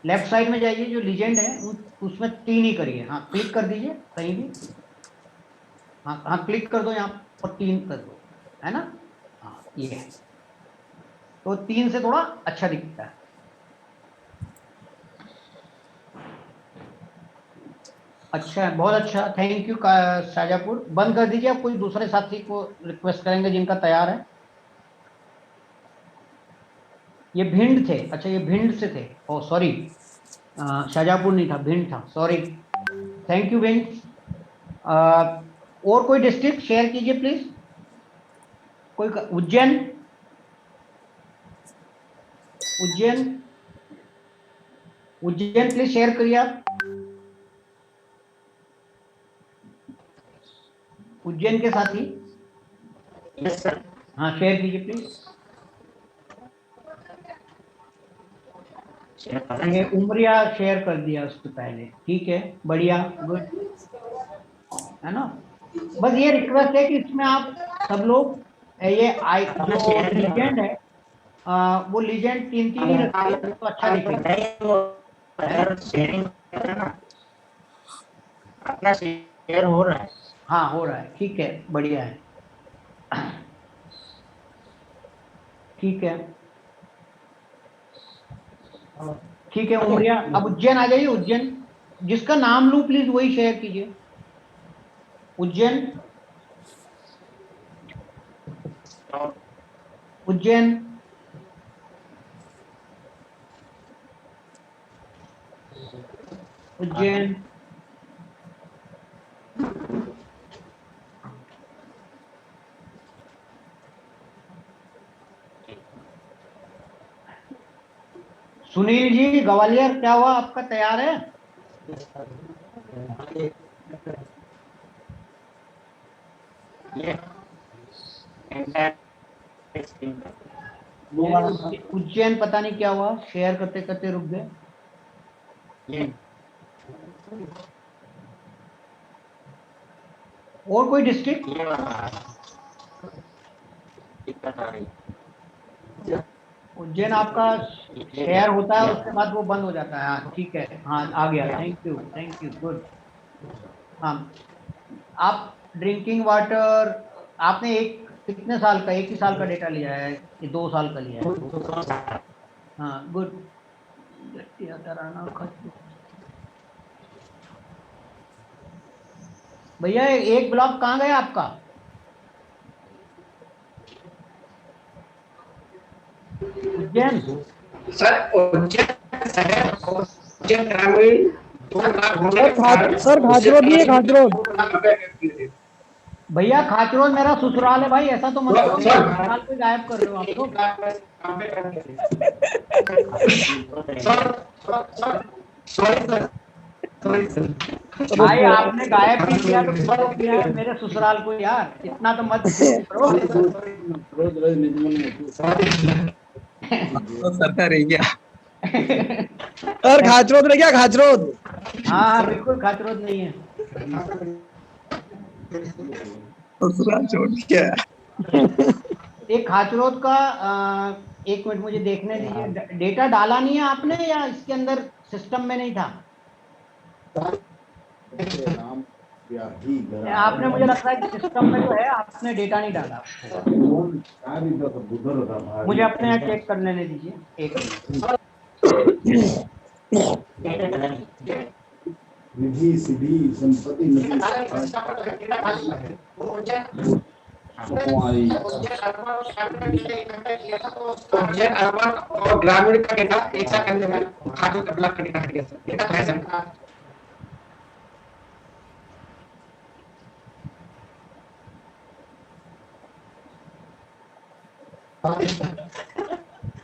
[SPEAKER 1] लेफ्ट साइड में जाइए, जो लीजेंड है उसमें 3 ही करिए। हाँ क्लिक कर दीजिए कहीं भी, हाँ क्लिक कर दो यहाँ और 3 कर दो, है ना। हाँ ये है, तो 3 से थोड़ा अच्छा दिखता है। अच्छा, बहुत अच्छा, थैंक यू शाजापुर। बंद कर दीजिए। आप कोई दूसरे साथी को रिक्वेस्ट करेंगे जिनका तैयार है। ये भिंड थे, अच्छा ये भिंड से थे, ओ सॉरी, शाजापुर नहीं था, भिंड था, सॉरी। Thank you Bhind. और कोई डिस्ट्रिक्ट शेयर कीजिए प्लीज। कोई उज्जैन, उज्जैन, उज्जैन प्लीज शेयर करिए आप। उज्जैन के साथी,
[SPEAKER 10] यस सर।
[SPEAKER 1] हाँ शेयर कीजिए प्लीज। ये उमरिया शेयर कर दिया उसके पहले, ठीक है, बढ़िया, गुड, है ना। बस ये रिक्वेस्ट है कि इसमें आप सब लोग ये जो लीजेंड है वो लीजेंड 3 ही रखिए तो अच्छा दिखेगा।
[SPEAKER 10] अपना शेयर हो रहा है।
[SPEAKER 1] हाँ हो रहा है, ठीक है, बढ़िया है, ठीक है, ठीक है उमरिया। अब उज्जैन आ जाइए। उज्जैन, जिसका नाम लूं प्लीज वही शेयर कीजिए। उज्जैन, उज्जैन, उज्जैन, सुनील जी ग्वालियर, क्या हुआ आपका तैयार है? उज्जैन पता नहीं क्या हुआ, शेयर करते करते रुक गए। और कोई डिस्ट्रिक्ट? उज्जैन आपका शेयर होता है उसके बाद वो बंद हो जाता है। हाँ ठीक है, हाँ आ गया, थैंक यू, गुड। हाँ आप ड्रिंकिंग वाटर आपने कितने साल का, 1 ही साल का डेटा लिया है कि 2 साल का लिया है? हाँ गुड। भैया एक ब्लॉक कहाँ गया आपका? उज्जैन
[SPEAKER 10] सर, उज्जैन ग्रामीण
[SPEAKER 7] सर खाचरोद भी है, खाचरोद।
[SPEAKER 1] भैया खाचरोद मेरा ससुराल है भाई, ऐसा तो मत करो, ससुराल को गायब कर रहे हो आप लोग। भाई आपने गायब भी किया तो किसको किया है? मेरे ससुराल को यार, इतना तो मत करो।
[SPEAKER 5] सरकार है क्या? सर खाचरोद रह गया, खाचरोद।
[SPEAKER 1] हाँ बिल्कुल खाचरोद नहीं है।
[SPEAKER 5] छोड़ क्या?
[SPEAKER 1] एक खाचरोद का 1 मिनट मुझे देखने दीजिए। डेटा डाला नहीं है आपने या इसके अंदर सिस्टम में नहीं था? आपने, मुझे लगता है कि सिस्टम में जो है आपने डेटा नहीं डाला। मुझे अपने यहाँ चेक कर लेने दीजिए 1 मिनट।
[SPEAKER 12] निधि सिद्धि संपत्ति निधि
[SPEAKER 10] और ग्रामीण का डेटा एक साथ करने में खातों का ब्लॉक डेटा हट गया सर। डेटा तो है सर।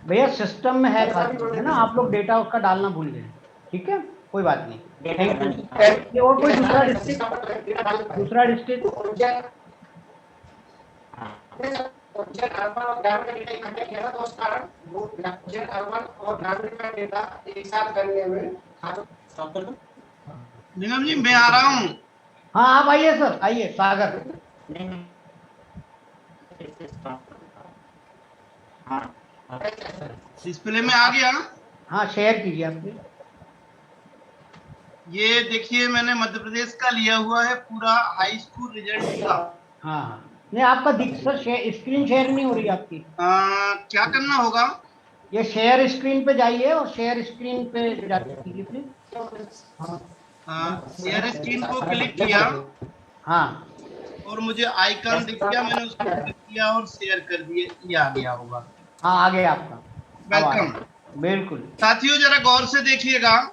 [SPEAKER 1] भैया सिस्टम में है खाचरोद, है ना, आप लोग डेटा उसका डालना भूल गए, ठीक है, कोई बात नहीं, थैंक यू। और कोई दूसरा डिस्ट्रिक्ट?
[SPEAKER 10] उज्जैन अर्बन और ग्रामीण डेटा इकट्ठे किया था, तो उस कारण वो उज्जैन अर्बन और ग्रामीण का डेटा एक साथ करने में
[SPEAKER 3] निगम जी मैं आ रहा हूँ।
[SPEAKER 1] हाँ आप आइए सर, आइए सागर।
[SPEAKER 3] डिस्प्ले में आ गया।
[SPEAKER 1] हाँ शेयर कीजिए आप भी।
[SPEAKER 3] ये देखिए मैंने मध्य प्रदेश का लिया हुआ है पूरा हाई स्कूल रिजल्ट का।
[SPEAKER 1] हाँ हाँ नहीं आपका दिख सर, स्क्रीन शेयर नहीं हो रही आपकी।
[SPEAKER 3] क्या करना होगा?
[SPEAKER 1] ये शेयर स्क्रीन पे जाइए और शेयर स्क्रीन पे जाके कीजिए प्लीज।
[SPEAKER 3] शेयर स्क्रीन को क्लिक किया।
[SPEAKER 1] हाँ
[SPEAKER 3] और मुझे आइकन दिख गया, मैंने उसको क्लिक किया और शेयर कर दिए, ये आ गया होगा।
[SPEAKER 1] हाँ आ गया आपका।
[SPEAKER 3] वेलकम।
[SPEAKER 1] बिल्कुल
[SPEAKER 3] साथियों जरा गौर से देखिएगा,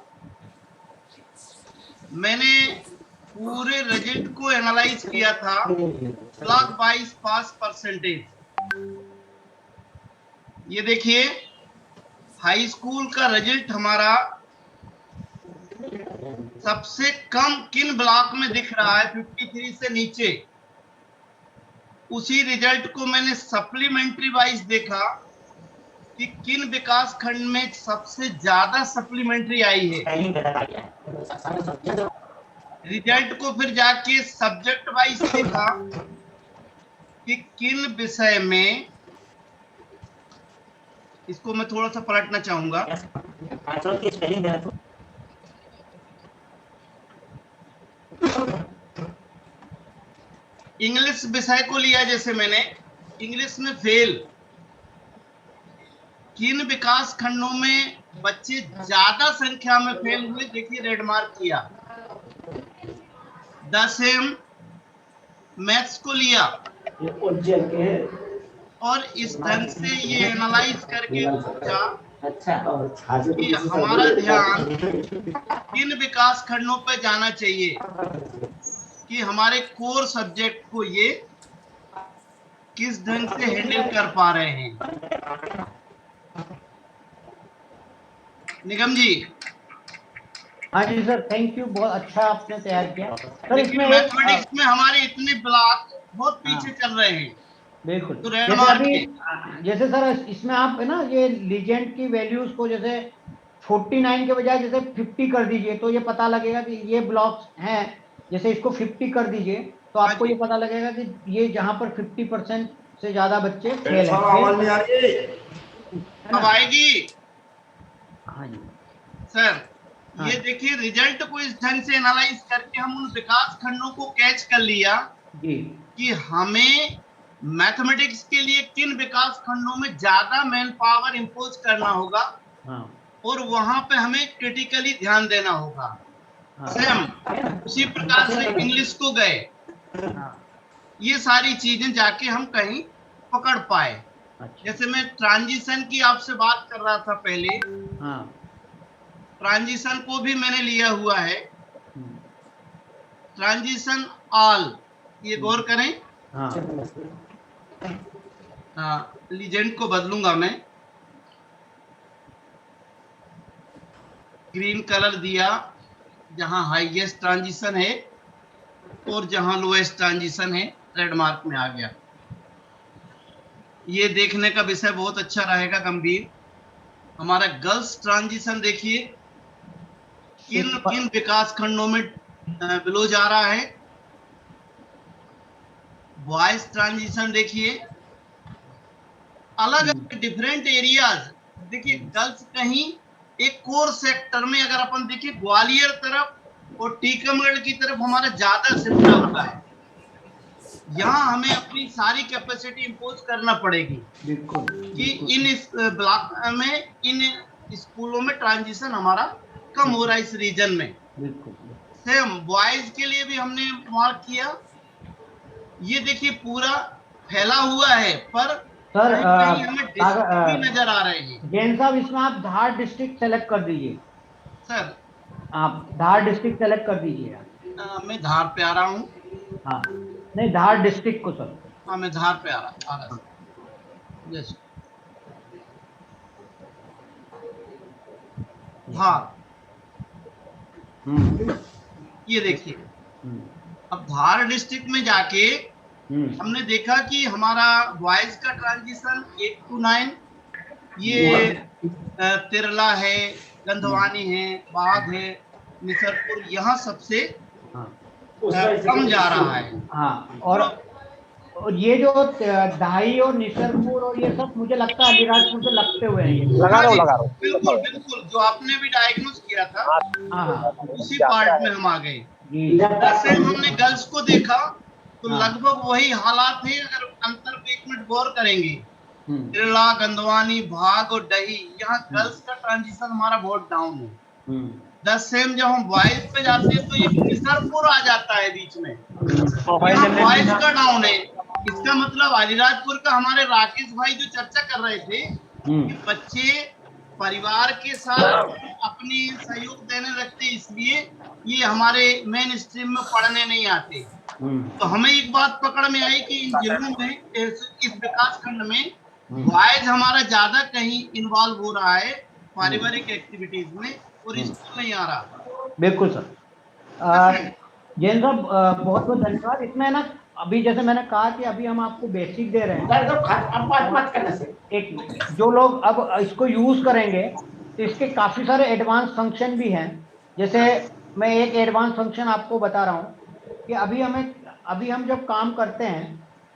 [SPEAKER 3] मैंने पूरे रिजल्ट को एनालाइज किया था ब्लॉक वाइज पास परसेंटेज। ये देखिए हाई स्कूल का रिजल्ट हमारा सबसे कम किन ब्लॉक में दिख रहा है 53 से नीचे। उसी रिजल्ट को मैंने सप्लीमेंट्री वाइज देखा कि किन विकास खंड में सबसे ज्यादा सप्लीमेंट्री आई है। रिजल्ट को फिर जाके सब्जेक्ट वाइज देखा कि किन विषय में, इसको मैं थोड़ा सा पलटना चाहूंगा। इंग्लिश विषय को लिया, जैसे मैंने इंग्लिश में फेल, किन विकास खंडों में बच्चे ज्यादा संख्या में फेल हुए, देखिए रेड मार्क किया। 10 मैथ्स को लिया और इस ढंग से ये एनालाइज करके पूछा कि हमारा ध्यान किन विकास खंडों पर जाना चाहिए कि हमारे कोर सब्जेक्ट को ये किस ढंग से हैंडल कर पा रहे हैं। निगम जी।
[SPEAKER 1] हाँ जी सर, थैंक यू, बहुत अच्छा आपने तैयार किया सर। इसमें
[SPEAKER 3] मैथमेटिक्स में हमारे इतने ब्लॉक बहुत पीछे चल रहे हैं।
[SPEAKER 1] बिल्कुल
[SPEAKER 3] तो
[SPEAKER 1] जैसे सर इसमें आप है ना ये लीजेंड की वैल्यूज को जैसे 49 के बजाय जैसे 50 कर दीजिए तो ये पता लगेगा कि ये ब्लॉक्स हैं। जैसे इसको 50 कर दीजिए तो आपको ये पता लगेगा कि ये जहाँ पर 50% से ज्यादा बच्चे फेल हैं।
[SPEAKER 3] अब आएगी।
[SPEAKER 1] हाँ जी
[SPEAKER 3] सर, ये देखिए रिजल्ट को इस ढंग से एनालाइज करके हम उन विकास खंडों को कैच कर लिया
[SPEAKER 1] जी
[SPEAKER 3] कि हमें मैथमेटिक्स के लिए किन विकास खंडों में ज्यादा मैन पावर इंपोज करना होगा।
[SPEAKER 1] हाँ।
[SPEAKER 3] और वहां पे हमें क्रिटिकली ध्यान देना होगा।
[SPEAKER 1] हाँ।
[SPEAKER 3] सेम उसी प्रकार से इंग्लिश को गए।
[SPEAKER 1] हाँ।
[SPEAKER 3] ये सारी चीजें जाके हम कहीं पकड़ पाए।
[SPEAKER 1] अच्छा।
[SPEAKER 3] जैसे मैं ट्रांजिशन की आपसे बात कर रहा था पहले।
[SPEAKER 1] हाँ।
[SPEAKER 3] ट्रांजिशन को भी मैंने लिया हुआ है। ट्रांजिशन ऑल, ये गौर करें। हाँ, लीजेंड को बदलूंगा मैं, ग्रीन कलर दिया जहां हाईएस्ट ट्रांजिशन है और जहां लोएस्ट ट्रांजिशन है रेड मार्क में आ गया। ये देखने का विषय बहुत अच्छा रहेगा गंभीर। हमारा गर्ल्स ट्रांजिशन देखिए किन किन विकास खंडों में बिलो जा रहा है। वॉइस ट्रांजिशन देखिए अलग अलग डिफरेंट एरियाज। देखिए गर्ल्स कहीं एक कोर सेक्टर में अगर अपन देखिए ग्वालियर तरफ और टीकमगढ़ की तरफ हमारा ज्यादा शिफ्ट होता है। यहाँ हमें अपनी सारी कैपेसिटी इंपोज करना पड़ेगी कि इन ब्लॉक में, इन स्कूलों में ट्रांजिशन हमारा कम हो रहा है इस रीजन में। सेम बॉयज के लिए भी हमने मार्क किया। ये देखिए पूरा फैला हुआ है पर
[SPEAKER 1] सर
[SPEAKER 3] हमें डिस्ट्रिक्ट भी नजर आ रहे हैं।
[SPEAKER 1] जैन साहब इसमें आप धार डिस्ट्रिक्ट सेलेक्ट कर दीजिए।
[SPEAKER 3] सर
[SPEAKER 1] आप धार डिस्ट्रिक्ट सेलेक्ट कर दीजिए।
[SPEAKER 3] मैं धार पे आ रहा हूँ।
[SPEAKER 1] हाँ नहीं, धार डिस्ट्रिक्ट को सर।
[SPEAKER 3] हाँ मैं धार पे आ रहा यस धार। ये देखिए अब धार डिस्ट्रिक्ट में जाके हमने देखा कि हमारा वॉइस का ट्रांजिशन 8 to 9 ये तिरला है, गंधवानी है, बाघ है, निसरपुर, यहाँ सबसे कम जा रहा है।
[SPEAKER 1] हाँ, और ये जो दहाई और निसरपुर और ये सब मुझे लगता है अलीराजपुर से लगते हुए हैं।
[SPEAKER 5] लगा रहा हूँ।
[SPEAKER 3] बिल्कुल बिल्कुल, जो आपने भी डायग्नोस किया था उसी पार्ट में हम आ गए। जैसे हमने गर्ल्स को देखा तो लगभग वही हालात है। अगर अंतर पे 1 मिनट गौर करेंगे, तिरला, गंधवानी, भाग और डही, यहाँ गर्ल्स का ट्रांजिशन हमारा बहुत डाउन है। द सेम जब हम बॉयज पे जाते हैं तो ये निसरपुर आ जाता है बीच में, बॉयज का डाउन है। इसका मतलब अलीराजपुर का हमारे राकेश भाई जो चर्चा कर रहे थे कि बच्चे परिवार के साथ अपनी सहयोग देने लगते, इसलिए ये हमारे मेन स्ट्रीम में पढ़ने नहीं आते। तो हमें एक बात पकड़ में आई कि इन जिलों में, इस विकास खंड में बॉयज हमारा ज्यादा कहीं इन्वॉल्व हो रहा है पारिवारिक एक्टिविटीज में, और इसको नहीं आ रहा।
[SPEAKER 1] बिल्कुल सर। जैन साहब बहुत बहुत धन्यवाद। इसमें ना अभी जैसे मैंने कहा कि अभी हम आपको बेसिक दे रहे हैं, एक जो लोग अब इसको यूज करेंगे तो इसके काफी सारे एडवांस फंक्शन भी हैं। जैसे मैं एक एडवांस फंक्शन आपको बता रहा हूँ कि अभी हम जब काम करते हैं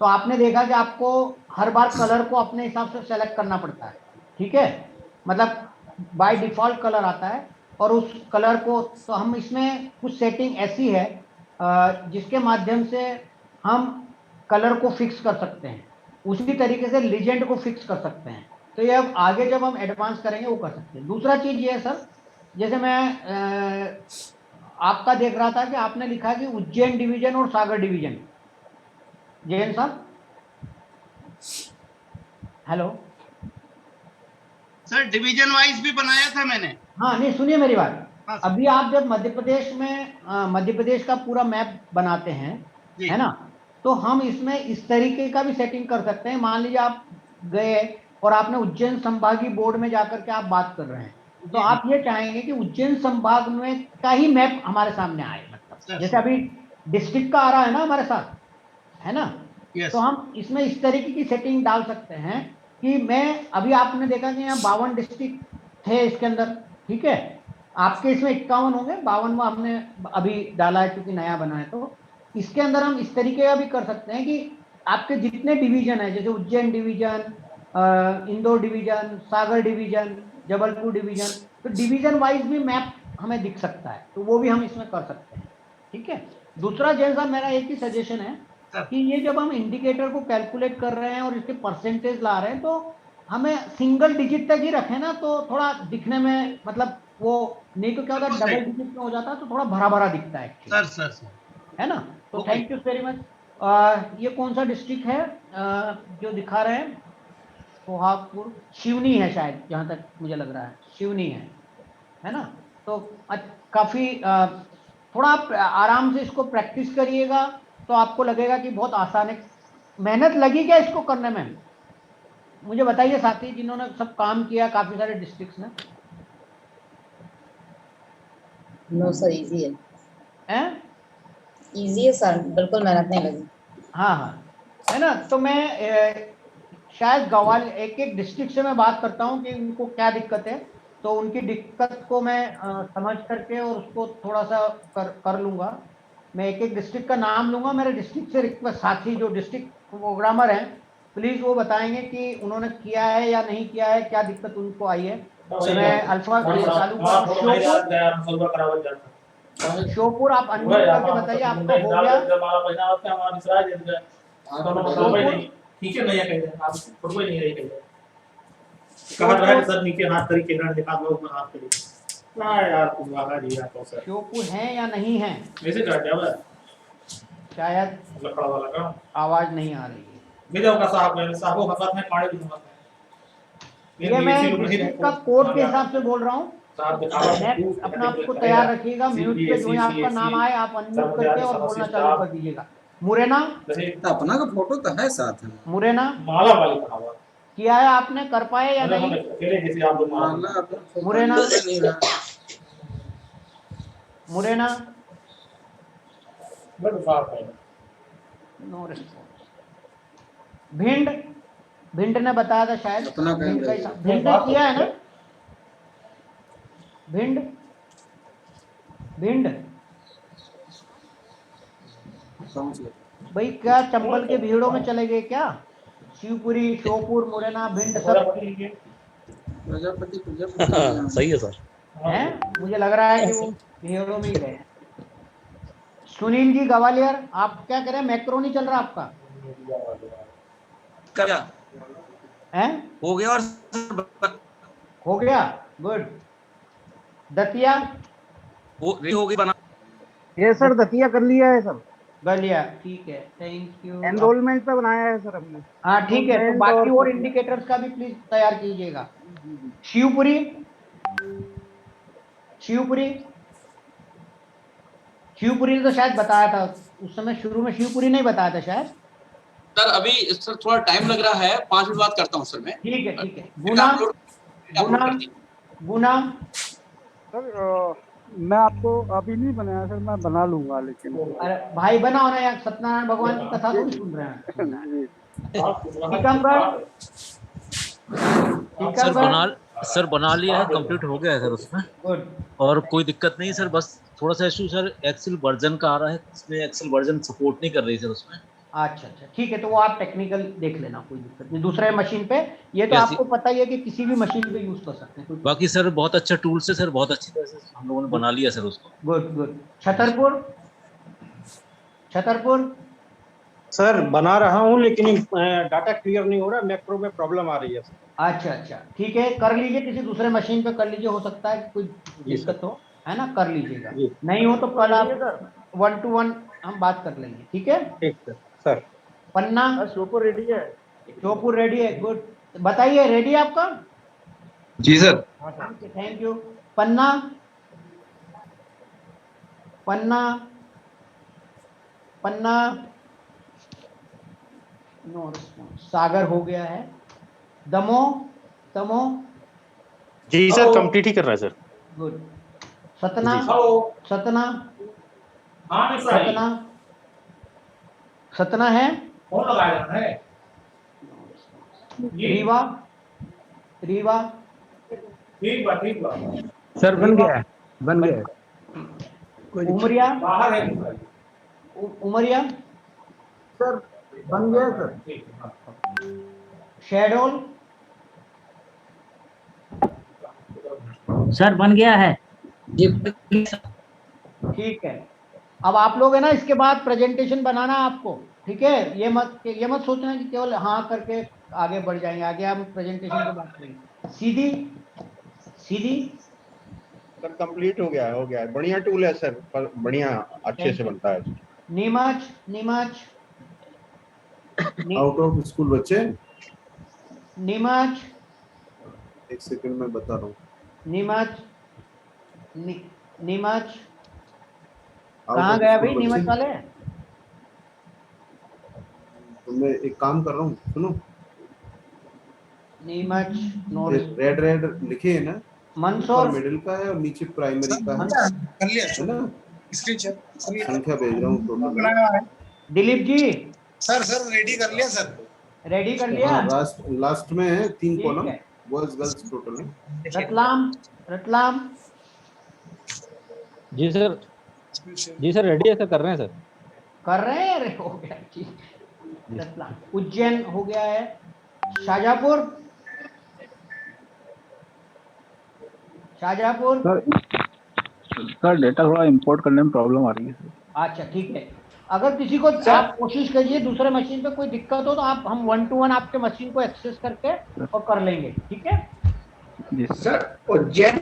[SPEAKER 1] तो आपने देखा कि आपको हर बार कलर को अपने हिसाब से सेलेक्ट करना पड़ता है, ठीक है, मतलब बाय डिफॉल्ट कलर आता है और उस कलर को, तो हम इसमें कुछ सेटिंग ऐसी है जिसके माध्यम से हम कलर को फिक्स कर सकते हैं, उसी तरीके से लीजेंड को फिक्स कर सकते हैं। तो ये अब आगे जब हम एडवांस करेंगे वो कर सकते हैं। दूसरा चीज ये है सर, जैसे मैं आपका देख रहा था कि आपने लिखा कि उज्जैन डिवीजन और सागर डिवीजन। जैन साहब हेलो
[SPEAKER 3] सर, डिवीजन वाइज भी बनाया था मैंने।
[SPEAKER 1] हाँ नहीं, सुनिए मेरी बात। अभी आप जब मध्य प्रदेश में मध्य प्रदेश का पूरा मैप बनाते हैं, है ना, तो हम इसमें इस तरीके का भी सेटिंग कर सकते हैं। मान लीजिए आप गए और आपने उज्जैन संभागीय बोर्ड में जाकर के आप बात कर रहे हैं, तो आप ये चाहेंगे कि उज्जैन संभाग में का ही मैप हमारे सामने आए, मतलब जैसे अभी डिस्ट्रिक्ट का आ रहा है ना हमारे साथ, है ना, तो हम इसमें इस तरीके की सेटिंग डाल सकते हैं कि मैं अभी आपने देखा कि यहाँ 52 डिस्ट्रिक्ट थे इसके अंदर, ठीक है, आपके इसमें 51 होंगे, 52वां हमने अभी डाला है क्योंकि नया बना है। तो इसके अंदर हम इस तरीके का भी कर सकते हैं कि आपके जितने डिवीजन है, जैसे उज्जैन डिवीजन, इंदौर डिवीजन, सागर डिवीजन, जबलपुर डिवीजन, तो डिवीजन वाइज भी मैप हमें दिख सकता है, तो वो भी हम इसमें कर सकते हैं, ठीक है। दूसरा जैन साहब मेरा एक ही सजेशन है कि ये जब हम इंडिकेटर को कैलकुलेट कर रहे हैं और इसके परसेंटेज ला रहे हैं तो हमें सिंगल डिजिट तक ही रखें ना, तो थोड़ा दिखने में, मतलब वो नहीं तो क्या होता है डबल डिजिट में हो जाता है तो थोड़ा भरा भरा दिखता है
[SPEAKER 3] सर
[SPEAKER 1] है ना। तो थैंक यू वेरी मच। ये कौन सा डिस्ट्रिक्ट है जो दिखा रहे हैं? सोहागपुर, शिवनी है शायद, जहाँ तक मुझे लग रहा है शिवनी है ना। तो काफ़ी थोड़ा आप आराम से इसको प्रैक्टिस करिएगा तो आपको लगेगा कि बहुत आसान है। मेहनत लगी क्या इसको करने में? मुझे बताइए साथी जिन्होंने सब काम किया काफ़ी सारे डिस्ट्रिक्ट्स में।
[SPEAKER 11] नो सर, इजी है। इजी है सर, बिल्कुल मेहनत नहीं लगी।
[SPEAKER 1] हाँ, है ना। तो मैं शायद गवाल एक डिस्ट्रिक्ट से मैं बात करता हूँ कि उनको क्या दिक्कत है, तो उनकी दिक्कत को मैं समझ करके और उसको थोड़ा सा कर लूँगा। मैं एक डिस्ट्रिक्ट का नाम लूँगा। मेरे डिस्ट्रिक्ट से रिक्वेस्ट, साथी जो डिस्ट्रिक्ट प्रोग्रामर हैं प्लीज़ वो बताएंगे कि उन्होंने किया है या नहीं किया है, क्या दिक्कत उनको आई है। तो मैं अल्फा श्योपुर, आप अनम्यूट करके बताइए आपको हो गया।
[SPEAKER 10] नीचे नहीं है कहीं, आप फुटबॉल नहीं रही कहीं कहां रहा है सर, नीचे हाथ करी केना दिखा दो, ऊपर हाथ करी ना यार, तुम आगा दिया तो सर
[SPEAKER 1] श्योपुर है या नहीं है?
[SPEAKER 10] वैसे कर दिया
[SPEAKER 1] शायद
[SPEAKER 10] लकड़ा वाला का
[SPEAKER 1] आवाज नहीं आ रही है।
[SPEAKER 10] वीडियो का साहब का साथ में पानी भी दूंगा।
[SPEAKER 1] ये मैं डिस्ट्रिक्ट का कोड के हिसाब से बोल रहा हूँ। अपना आपको तैयार रखिएगा, म्यूट पे जो आपका नाम आए आप अनम्यूट करके और बोलना चालू कर दीजिएगा। मुरैना,
[SPEAKER 8] अपना का फोटो तो है साथ में।
[SPEAKER 1] मुरैना
[SPEAKER 10] माला वाली कहावत
[SPEAKER 1] किया है आपने, कर पाए या नहीं?
[SPEAKER 10] जैसे आप
[SPEAKER 1] मुरैना, मुरैना
[SPEAKER 10] बट साफ है,
[SPEAKER 1] नो रिस्पॉन्स। भिंड, भिंड ने बताया था शायद,
[SPEAKER 8] अपना कहीं
[SPEAKER 1] भिंड का
[SPEAKER 8] रहेगा।
[SPEAKER 1] भिंड ने किया है ना, भिंड, भिंड
[SPEAKER 8] समझ गए।
[SPEAKER 1] भाई क्या चंबल के भीड़ों में चले गए क्या? शिवपुरी, श्योपुर, मुरैना, भिंड सब
[SPEAKER 8] प्रजापति प्रजापति
[SPEAKER 5] सही है सर।
[SPEAKER 1] हैं? मुझे लग रहा है कि वो भीड़ों में ही गए। सुनील जी ग्वालियर, आप क्या करें, मैक्रो नहीं चल रहा आपका?
[SPEAKER 8] क्या
[SPEAKER 1] हैं?
[SPEAKER 8] हो गया? और
[SPEAKER 1] हो गया, गुड। दतिया,
[SPEAKER 8] हो गई बना।
[SPEAKER 7] ये सर दतिया कर लिया है सर,
[SPEAKER 1] गलिया, ठीक है, थैंक यू।
[SPEAKER 7] एनरोलमेंट पे बनाया है सर हमने।
[SPEAKER 1] हाँ ठीक है, तो
[SPEAKER 7] Enrollment
[SPEAKER 1] बाकी और
[SPEAKER 7] और
[SPEAKER 1] इंडिकेटर्स का भी प्लीज तैयार कीजिएगा। शिवपुरी, शिवपुरी, शिवपुरी ने तो शायद बताया था उस समय, शुरू में शिवपुरी नहीं बताया था शायद।
[SPEAKER 13] सर अभी सर थोड़ा टाइम लग रहा है, 5 मिनट बाद करता हूँ सर मैं।
[SPEAKER 1] ठीक है, ठीक है। गुना, गुना, गुना,
[SPEAKER 7] सर मैं आपको अभी नहीं बनाया सर, मैं बना लूंगा लेकिन।
[SPEAKER 1] अरे भाई बनाओ ना यार, सत्यनारायण भगवान की कथा थोड़ी सुन रहे हैं। टीकमगढ़,
[SPEAKER 5] सर बना लिया है, कंप्लीट हो गया है सर उसमें,
[SPEAKER 1] गुड।
[SPEAKER 5] और कोई दिक्कत नहीं सर, बस थोड़ा सा इशू सर एक्सेल वर्जन का आ रहा है, इसमें एक्सेल वर्जन सपोर्ट नहीं कर रही सर उसमें।
[SPEAKER 1] अच्छा अच्छा, ठीक है, तो वो आप टेक्निकल देख लेना, कोई दिक्कत नहीं। दूसरे मशीन पे ये तो
[SPEAKER 5] Yes,
[SPEAKER 1] आपको पता ही है कि किसी भी मशीन पे यूज कर सकते हैं, कोई
[SPEAKER 5] बाकी सर बहुत अच्छा टूल से सर, बहुत अच्छी तरह से हम लोगों ने बना लिया सर उसको।
[SPEAKER 1] Good good. Chhatarpur, Chhatarpur,
[SPEAKER 10] sir बना रहा हूँ लेकिन डाटा क्लियर नहीं हो रहा, मैक्रो में प्रॉब्लम आ रही है।
[SPEAKER 1] अच्छा अच्छा, ठीक है, कर लीजिए, किसी दूसरे मशीन पे कर लीजिए, हो सकता है कि कोई दिक्कत हो, है ना, कर लीजिएगा। नहीं हो तो कल आप 1 to 1 हम बात कर लेंगे, ठीक है?
[SPEAKER 10] ठीक सर।
[SPEAKER 1] पन्ना,
[SPEAKER 7] शोपुर रेडी है,
[SPEAKER 1] श्योपुर रेडी है, गुड। बताइए, रेडी है आपका?
[SPEAKER 8] जी sir.
[SPEAKER 1] Thank you. Panna, Panna, Panna, no response. Sagar हो गया है। दमोह, दमोह,
[SPEAKER 10] जी सर कंप्लीट ही कर रहा है सर।
[SPEAKER 1] गुड। सतना, सतना, सतना, सतना है। रीवा, रीवा,
[SPEAKER 7] सर बन गया है, बन गया है।
[SPEAKER 1] उमरिया, उमरिया,
[SPEAKER 7] सर बन गया सर।
[SPEAKER 1] शहडोल,
[SPEAKER 7] सर बन गया है।
[SPEAKER 1] ठीक है। अब आप लोग है ना, इसके बाद प्रेजेंटेशन बनाना आपको, ठीक है? ये मत सोचना कि केवल हाँ करके आगे बढ़ जाएंगे, आगे हम प्रेजेंटेशन की बात करेंगे। सीधी, सीधी,
[SPEAKER 10] सर कंप्लीट हो गया है, बढ़िया टूल है सर, पर बढ़िया अच्छे से बनता है।
[SPEAKER 1] Neemuch, Neemuch,
[SPEAKER 12] out of school बच्चे,
[SPEAKER 1] नीमच,
[SPEAKER 12] एक सेकंड में बता रहा हूँ।
[SPEAKER 1] नीमच, नीमच कहाँ गया भाई नीमच वाले?
[SPEAKER 12] तो मैं एक काम कर रहा हूँ, सुनो।
[SPEAKER 1] नीमच,
[SPEAKER 12] रेड रेड लिखे है ना,
[SPEAKER 1] मंदसौर,
[SPEAKER 12] मिडिल का है और नीचे प्राइमरी का है ना, संख्या भेज रहा हूँ total.
[SPEAKER 1] Dilip ji,
[SPEAKER 9] sir ready कर लिया सर।
[SPEAKER 1] रेडी कर लिया?
[SPEAKER 12] लास्ट में है 3
[SPEAKER 1] ठीक
[SPEAKER 12] कॉलम,
[SPEAKER 1] है।
[SPEAKER 12] बॉयज गर्ल्स टोटल है।
[SPEAKER 1] रतलाम, रतलाम,
[SPEAKER 5] जी सर रेडी है सर, कर रहे हैं सर।
[SPEAKER 1] कर रहे हैं, अरे हो गया, ठीक। रतलाम, उज्जैन हो गया है। शाहजहाँपुर, शाहजहाँपुर,
[SPEAKER 7] सर डेटा थोड़ा इंपोर्ट करने में प्रॉब्लम आ रही है सर।
[SPEAKER 1] अच्छा ठीक है। अगर किसी को आप कोशिश करिए, दूसरे मशीन पे कोई दिक्कत हो तो आप हम 1 to 1 आपके मशीन को एक्सेस करके और कर लेंगे, ठीक है?
[SPEAKER 7] जी
[SPEAKER 10] सर उज्जैन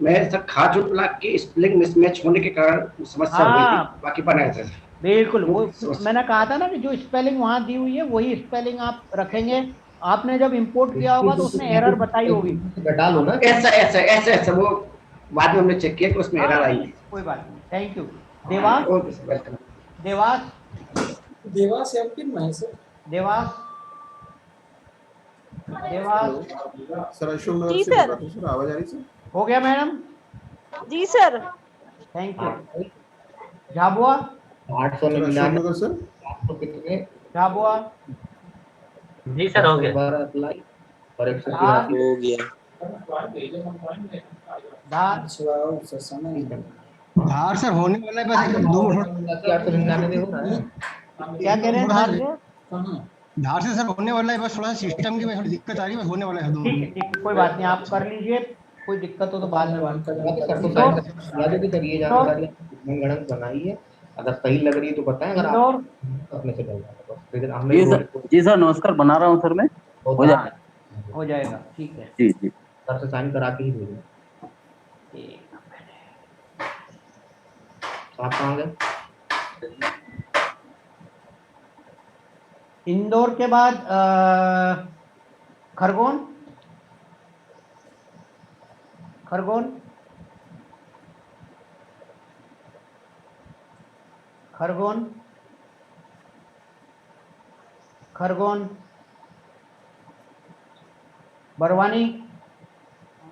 [SPEAKER 10] में सर खाजू ब्लॉक की स्पेलिंग मिसमैच होने के कारण समस्या हुई थी, बाकी बनाया था।
[SPEAKER 1] बिल्कुल, वो मैंने कहा था ना कि जो स्पेलिंग वहां दी हुई है वही स्पेलिंग आप रखेंगे। आपने जब इंपोर्ट किया होगा तो उसने एरर बताई होगी।
[SPEAKER 10] बता लो ना, ऐसा वो बाद में हमने चेक किया कि उसमें एरर आई।
[SPEAKER 1] कोई बात नहीं, थैंक यू। देवास, देवास,
[SPEAKER 6] देवास या फिर महेश्वर,
[SPEAKER 1] देवास, देवास।
[SPEAKER 12] सर अशोक नगर से बोल रहा था सर, आवाज आ रही सर?
[SPEAKER 1] हो गया मैडम?
[SPEAKER 11] जी sir.
[SPEAKER 1] Thank you. Jhabua,
[SPEAKER 12] 899 sir,
[SPEAKER 1] Jhabua,
[SPEAKER 4] जी सर हो गया।
[SPEAKER 12] दोबारा अप्लाई और 183
[SPEAKER 2] हो गया।
[SPEAKER 1] धार
[SPEAKER 7] धार सर होने वाला है, बस 2 मिनट।
[SPEAKER 12] 899 हो रहा है।
[SPEAKER 1] क्या कह रहे हैं धार से?
[SPEAKER 7] धार से सर होने वाला है, बस थोड़ा सा सिस्टम की में थोड़ी दिक्कत आ रही है, बस होने वाला है 2
[SPEAKER 1] ठीक है
[SPEAKER 7] मिनट।
[SPEAKER 1] ठीक है, कोई बात नहीं, आप कर लीजिए, कोई दिक्कत हो तो बाद में बात कर
[SPEAKER 12] बाकी सर तो
[SPEAKER 1] इंदौर
[SPEAKER 12] राजू की सर ये जानकारी गणक बनाई है, अगर सही लग रही है तो बताएं, अगर
[SPEAKER 1] इंदौर
[SPEAKER 12] आप अपने से डल जाएगा बस। लेकिन हमने
[SPEAKER 2] जी सर नमस्कार, बना रहा हूँ सर मैं। हो जाएगा।
[SPEAKER 1] हो जाएगा, ठीक है।
[SPEAKER 2] जी जी।
[SPEAKER 12] सर से साइन करा के ही भेजें। आप कहाँ गए?
[SPEAKER 1] इंदौर के बाद खरगोन, खरगोन, खरगोन, खरगोन, बरवानी।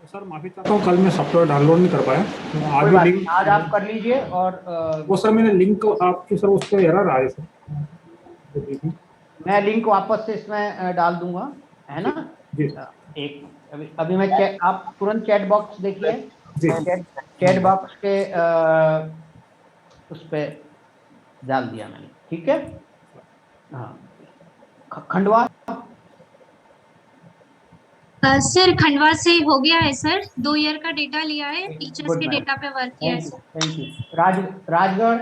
[SPEAKER 9] सर माफी चाहता हूँ, कल मैं सॉफ्टवेयर डाउनलोड नहीं कर पाया, तो आज
[SPEAKER 1] कोई
[SPEAKER 9] भी
[SPEAKER 1] बात
[SPEAKER 9] लिंक
[SPEAKER 1] नहीं, आज आप कर लीजिए। और
[SPEAKER 9] वो सर मैंने लिंक आपकी सर उस पर एरर आ रही सर।
[SPEAKER 1] मैं लिंक वापस से इसमें डाल दूंगा, है ना?
[SPEAKER 9] जी
[SPEAKER 1] एक अभी मैं आप तुरंत चैट बॉक्स देखिए,
[SPEAKER 9] जी।
[SPEAKER 1] चैट बॉक्स के उस पे डाल दिया मैंने, ठीक है? हाँ, खंडवा।
[SPEAKER 14] सर खंडवा से हो गया है सर, 2 ईयर का डेटा लिया है, टीचर्स
[SPEAKER 1] गुड
[SPEAKER 14] के
[SPEAKER 1] मैम,
[SPEAKER 14] डेटा पे वर्क किया है
[SPEAKER 1] thank you,
[SPEAKER 14] sir.
[SPEAKER 1] Thank you. Rajgarh,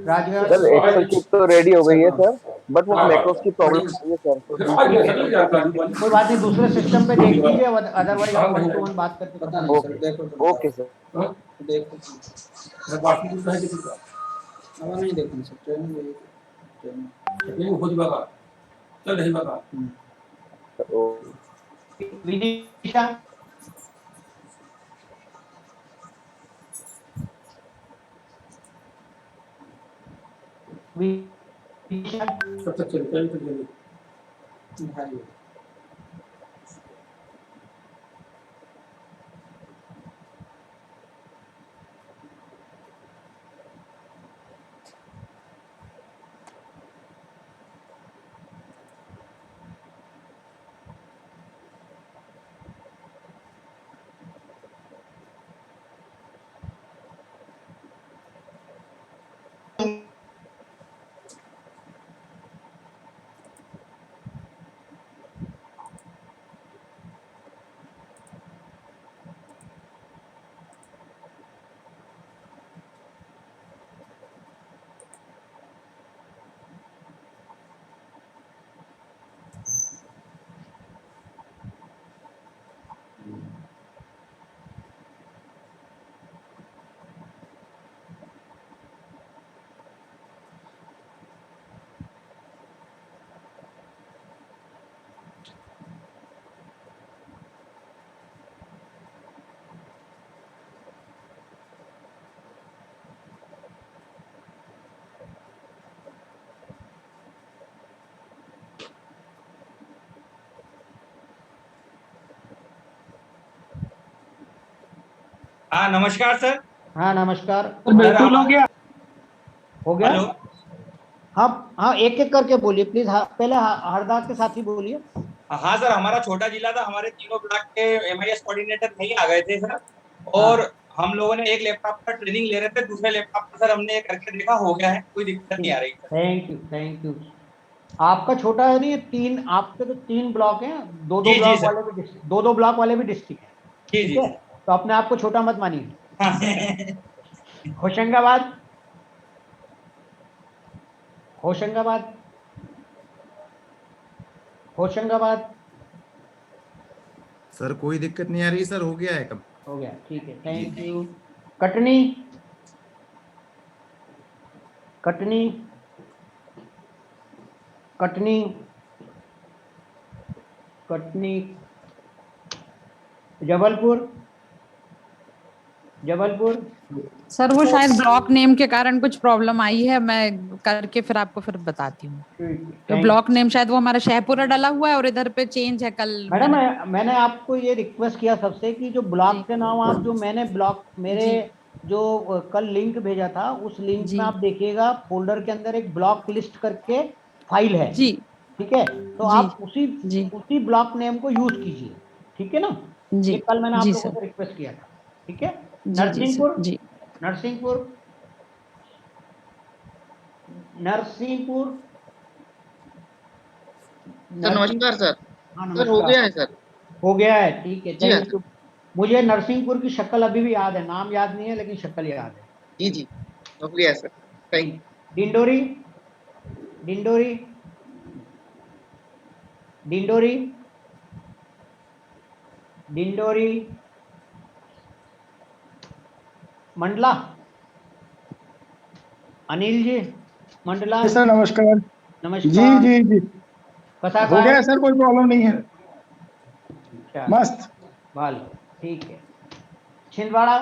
[SPEAKER 1] Rajgarh
[SPEAKER 2] sir excel sheet तो रेडी हो गई है सर, बट वो मैक्रोस की प्रॉब्लम है सर।
[SPEAKER 1] कोई बात नहीं, दूसरे सिस्टम पे देख लीजिए, अदरवाइज हम 1 to 1 बात करके पता नहीं चलेगा।
[SPEAKER 2] Okay sir.
[SPEAKER 6] नहीं देखना सर, ट्रेनिंग हो जाएगा, चल नहीं बाबा।
[SPEAKER 1] विदिशा, विदिशा,
[SPEAKER 6] तब तक चलिए भाई।
[SPEAKER 8] हाँ नमस्कार सर।
[SPEAKER 1] हाँ नमस्कार।
[SPEAKER 8] बिल्कुल हो गया।
[SPEAKER 1] हो गया?
[SPEAKER 8] हेलो।
[SPEAKER 1] हाँ हाँ, एक एक करके बोलिए प्लीज। पहले हरदा के साथ ही बोलिए।
[SPEAKER 8] हाँ सर, हमारा छोटा जिला था, हमारे तीनों ब्लॉक के MIS कोऑर्डिनेटर नहीं आ गए थे सर, और हम लोगों ने एक लैपटॉप का ट्रेनिंग ले रहे थे, दूसरे लैपटॉप पर सर हमने करके देखा, हो गया है, कोई दिक्कत नहीं आ रही।
[SPEAKER 1] Thank you, thank you. आपका छोटा है नहीं, 3 आपके तो 3 ब्लॉक हैं, 2-2
[SPEAKER 8] जी,
[SPEAKER 1] ब्लॉक
[SPEAKER 8] जी,
[SPEAKER 1] वाले भी डिस्ट्रिक्ट, 2-2 ब्लॉक वाले भी डिस्ट्रिक्ट है,
[SPEAKER 8] जी
[SPEAKER 1] ठीक है? तो अपने आप को छोटा मत मानिए। होशंगाबाद, होशंगाबाद, होशंगाबाद।
[SPEAKER 15] सर कोई दिक्कत नहीं आ रही सर, हो गया है कब।
[SPEAKER 1] हो गया, ठीक है, thank you. Katni, Katni, Katni, Katni, Jabalpur, Jabalpur.
[SPEAKER 16] Sir वो शायद ब्लॉक नेम के कारण कुछ प्रॉब्लम आई है, मैं करके फिर आपको फिर बताती हूँ। तो ब्लॉक नेम शायद वो हमारा शहपुरा डाला हुआ है और इधर पे चेंज है कल।
[SPEAKER 1] मैडम मैंने आपको ये रिक्वेस्ट किया सबसे कि जो ब्लॉक के नाम आप जो मैंने ब्लॉक मेरे जो कल लिंक भेजा था, उस लिंक में आप देखिएगा फोल्डर के अंदर एक ब्लॉक लिस्ट करके फाइल है
[SPEAKER 16] जी
[SPEAKER 1] ठीक है, तो आप उसी ब्लॉक नेम को यूज कीजिए, ठीक है ना।
[SPEAKER 16] जी
[SPEAKER 1] ये कल मैंने आप
[SPEAKER 16] जी
[SPEAKER 1] लोगों
[SPEAKER 16] सर
[SPEAKER 1] से रिक्वेस्ट किया था, ठीक है।
[SPEAKER 16] जी जी
[SPEAKER 1] नरसिंहपुर
[SPEAKER 16] सर जी
[SPEAKER 1] नरसिंहपुर नरसिंहपुर
[SPEAKER 13] सर नमस्कार सर।
[SPEAKER 1] हाँ
[SPEAKER 13] सर हो गया है सर।
[SPEAKER 1] हो गया है, ठीक है,
[SPEAKER 13] जी हाँ
[SPEAKER 1] थैंक यू। मुझे नरसिंहपुर की शक्ल अभी भी याद है, नाम याद नहीं है लेकिन शक्ल याद है।
[SPEAKER 13] जी जी हो गया sir, thank you.
[SPEAKER 1] Dindori Dindori Dindori Dindori Mandla Anil ji Mandla
[SPEAKER 17] sir नमस्कार।
[SPEAKER 1] नमस्कार।
[SPEAKER 17] जी जी जी
[SPEAKER 1] कसा
[SPEAKER 17] हो गया सर, कोई प्रॉब्लम नहीं है। मस्त
[SPEAKER 1] भाल ठीक है। छिंदवाड़ा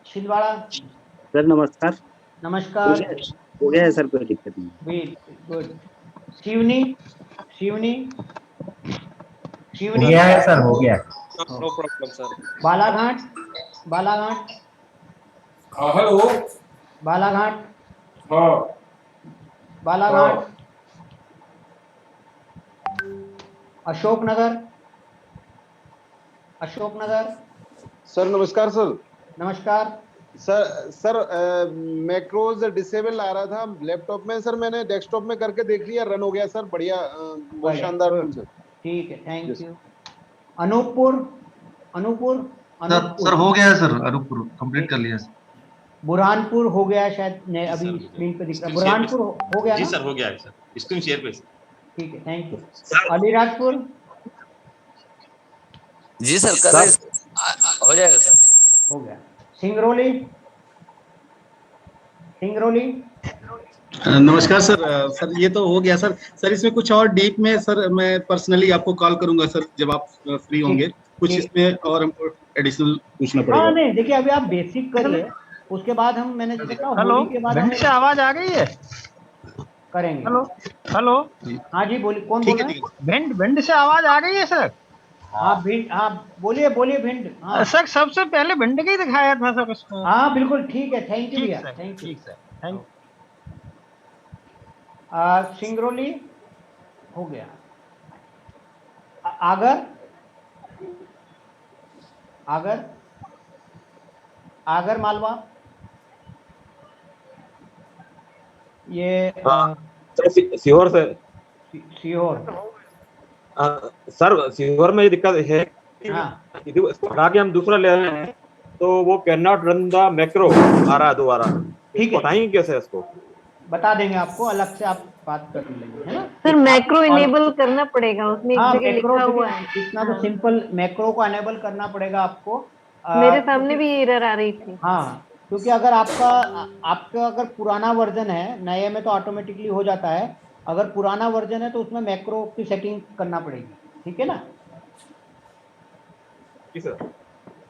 [SPEAKER 1] छिंदवाड़ा
[SPEAKER 18] सर नमस्कार।
[SPEAKER 1] नमस्कार।
[SPEAKER 18] हो गया है सर, कोई दिक्कत नहीं।
[SPEAKER 1] गुड। शिवनी शिवनी शिवनी
[SPEAKER 18] हो गया है सर, हो गया।
[SPEAKER 13] No problem sir.
[SPEAKER 1] Balaghat Balaghat
[SPEAKER 6] hello
[SPEAKER 1] Balaghat
[SPEAKER 6] हाँ
[SPEAKER 1] बालाघाट अशोकनगर अशोकनगर।
[SPEAKER 12] सर नमस्कार सर।
[SPEAKER 1] नमस्कार
[SPEAKER 12] सर मैक्रोज डिसेबल आ रहा था लैपटॉप में सर, मैंने डेस्कटॉप में करके देख लिया, रन हो गया सर, बढ़िया, बहुत शानदार सर।
[SPEAKER 1] ठीक है, thank you. Anuppur Anuppur
[SPEAKER 19] sir हो गया है सर, अनूपपुर कंप्लीट कर लिया सर।
[SPEAKER 1] बुरहानपुर हो गया शायद, नहीं अभी स्क्रीन पे दिख रहा है। बुरहानपुर हो गया
[SPEAKER 19] जी
[SPEAKER 1] ना?
[SPEAKER 19] सर हो गया है सर, स्क्रीन शेयर पे।
[SPEAKER 1] ठीक है, thank you. Alirajpur
[SPEAKER 20] ji sir कर रहे हो जाएगा सर।
[SPEAKER 1] हो गया। सिंगरौली सिंगरौली
[SPEAKER 21] नमस्कार सर। सर ये तो हो गया सर। सर इसमें कुछ और डीप में सर मैं पर्सनली आपको कॉल करूंगा सर, जब आप फ्री होंगे। कुछ इसमें और हमको एडिशनल पूछना
[SPEAKER 1] हाँ
[SPEAKER 21] पड़ेगा।
[SPEAKER 1] नहीं, देखिए अभी आप बेसिक करिए, उसके बाद हम मैंने जैसे कहा
[SPEAKER 22] हेलो,
[SPEAKER 1] होली के बाद
[SPEAKER 22] भिंड से आवाज आ गई है?
[SPEAKER 1] करेंगे।
[SPEAKER 22] हेलो हेलो
[SPEAKER 1] हाँ जी बोलिए, कौन बोल रहे हैं?
[SPEAKER 22] भिंड से आवाज आ गई है सर?
[SPEAKER 1] हाँ भिंड, हाँ बोलिए बोलिए भिंड। हाँ
[SPEAKER 22] सर सबसे पहले भिंड का ही दिखाया था सर उसको।
[SPEAKER 1] हाँ बिल्कुल ठीक है, थैंक यू भैया, थैंक यू
[SPEAKER 22] थैंक।
[SPEAKER 1] सिंगरौली हो गया। आगर आगर आगर मालवा ये
[SPEAKER 23] सीहोर से।
[SPEAKER 1] सीहोर
[SPEAKER 23] सर सीहोर में ये दिक्कत है कि
[SPEAKER 1] हाँ।
[SPEAKER 23] इसको हटा के हम दूसरा ले रहे हैं तो वो can not run the macro आ रहा है दोबारा।
[SPEAKER 1] ठीक है,
[SPEAKER 23] हटाएंगे कैसे इसको?
[SPEAKER 1] बता देंगे आपको, अलग से आप बात कर लेंगे, है ना।
[SPEAKER 24] सर मैक्रो इनेबल करना पड़ेगा, उसमें एक जगह लिखा हुआ है।
[SPEAKER 1] इतना तो सिंपल, मैक्रो को अनेबल करना पड़ेगा आपको।
[SPEAKER 24] मेरे सामने भी एरर आ रही थी।
[SPEAKER 1] हाँ क्योंकि अगर आपका अगर पुराना वर्जन है, नए में तो ऑटोमेटिकली हो जाता है, अगर पुराना वर्जन है तो उसमें मैक्रो की सेटिंग करना पड़ेगी, ठीक है ना।
[SPEAKER 23] जी सर।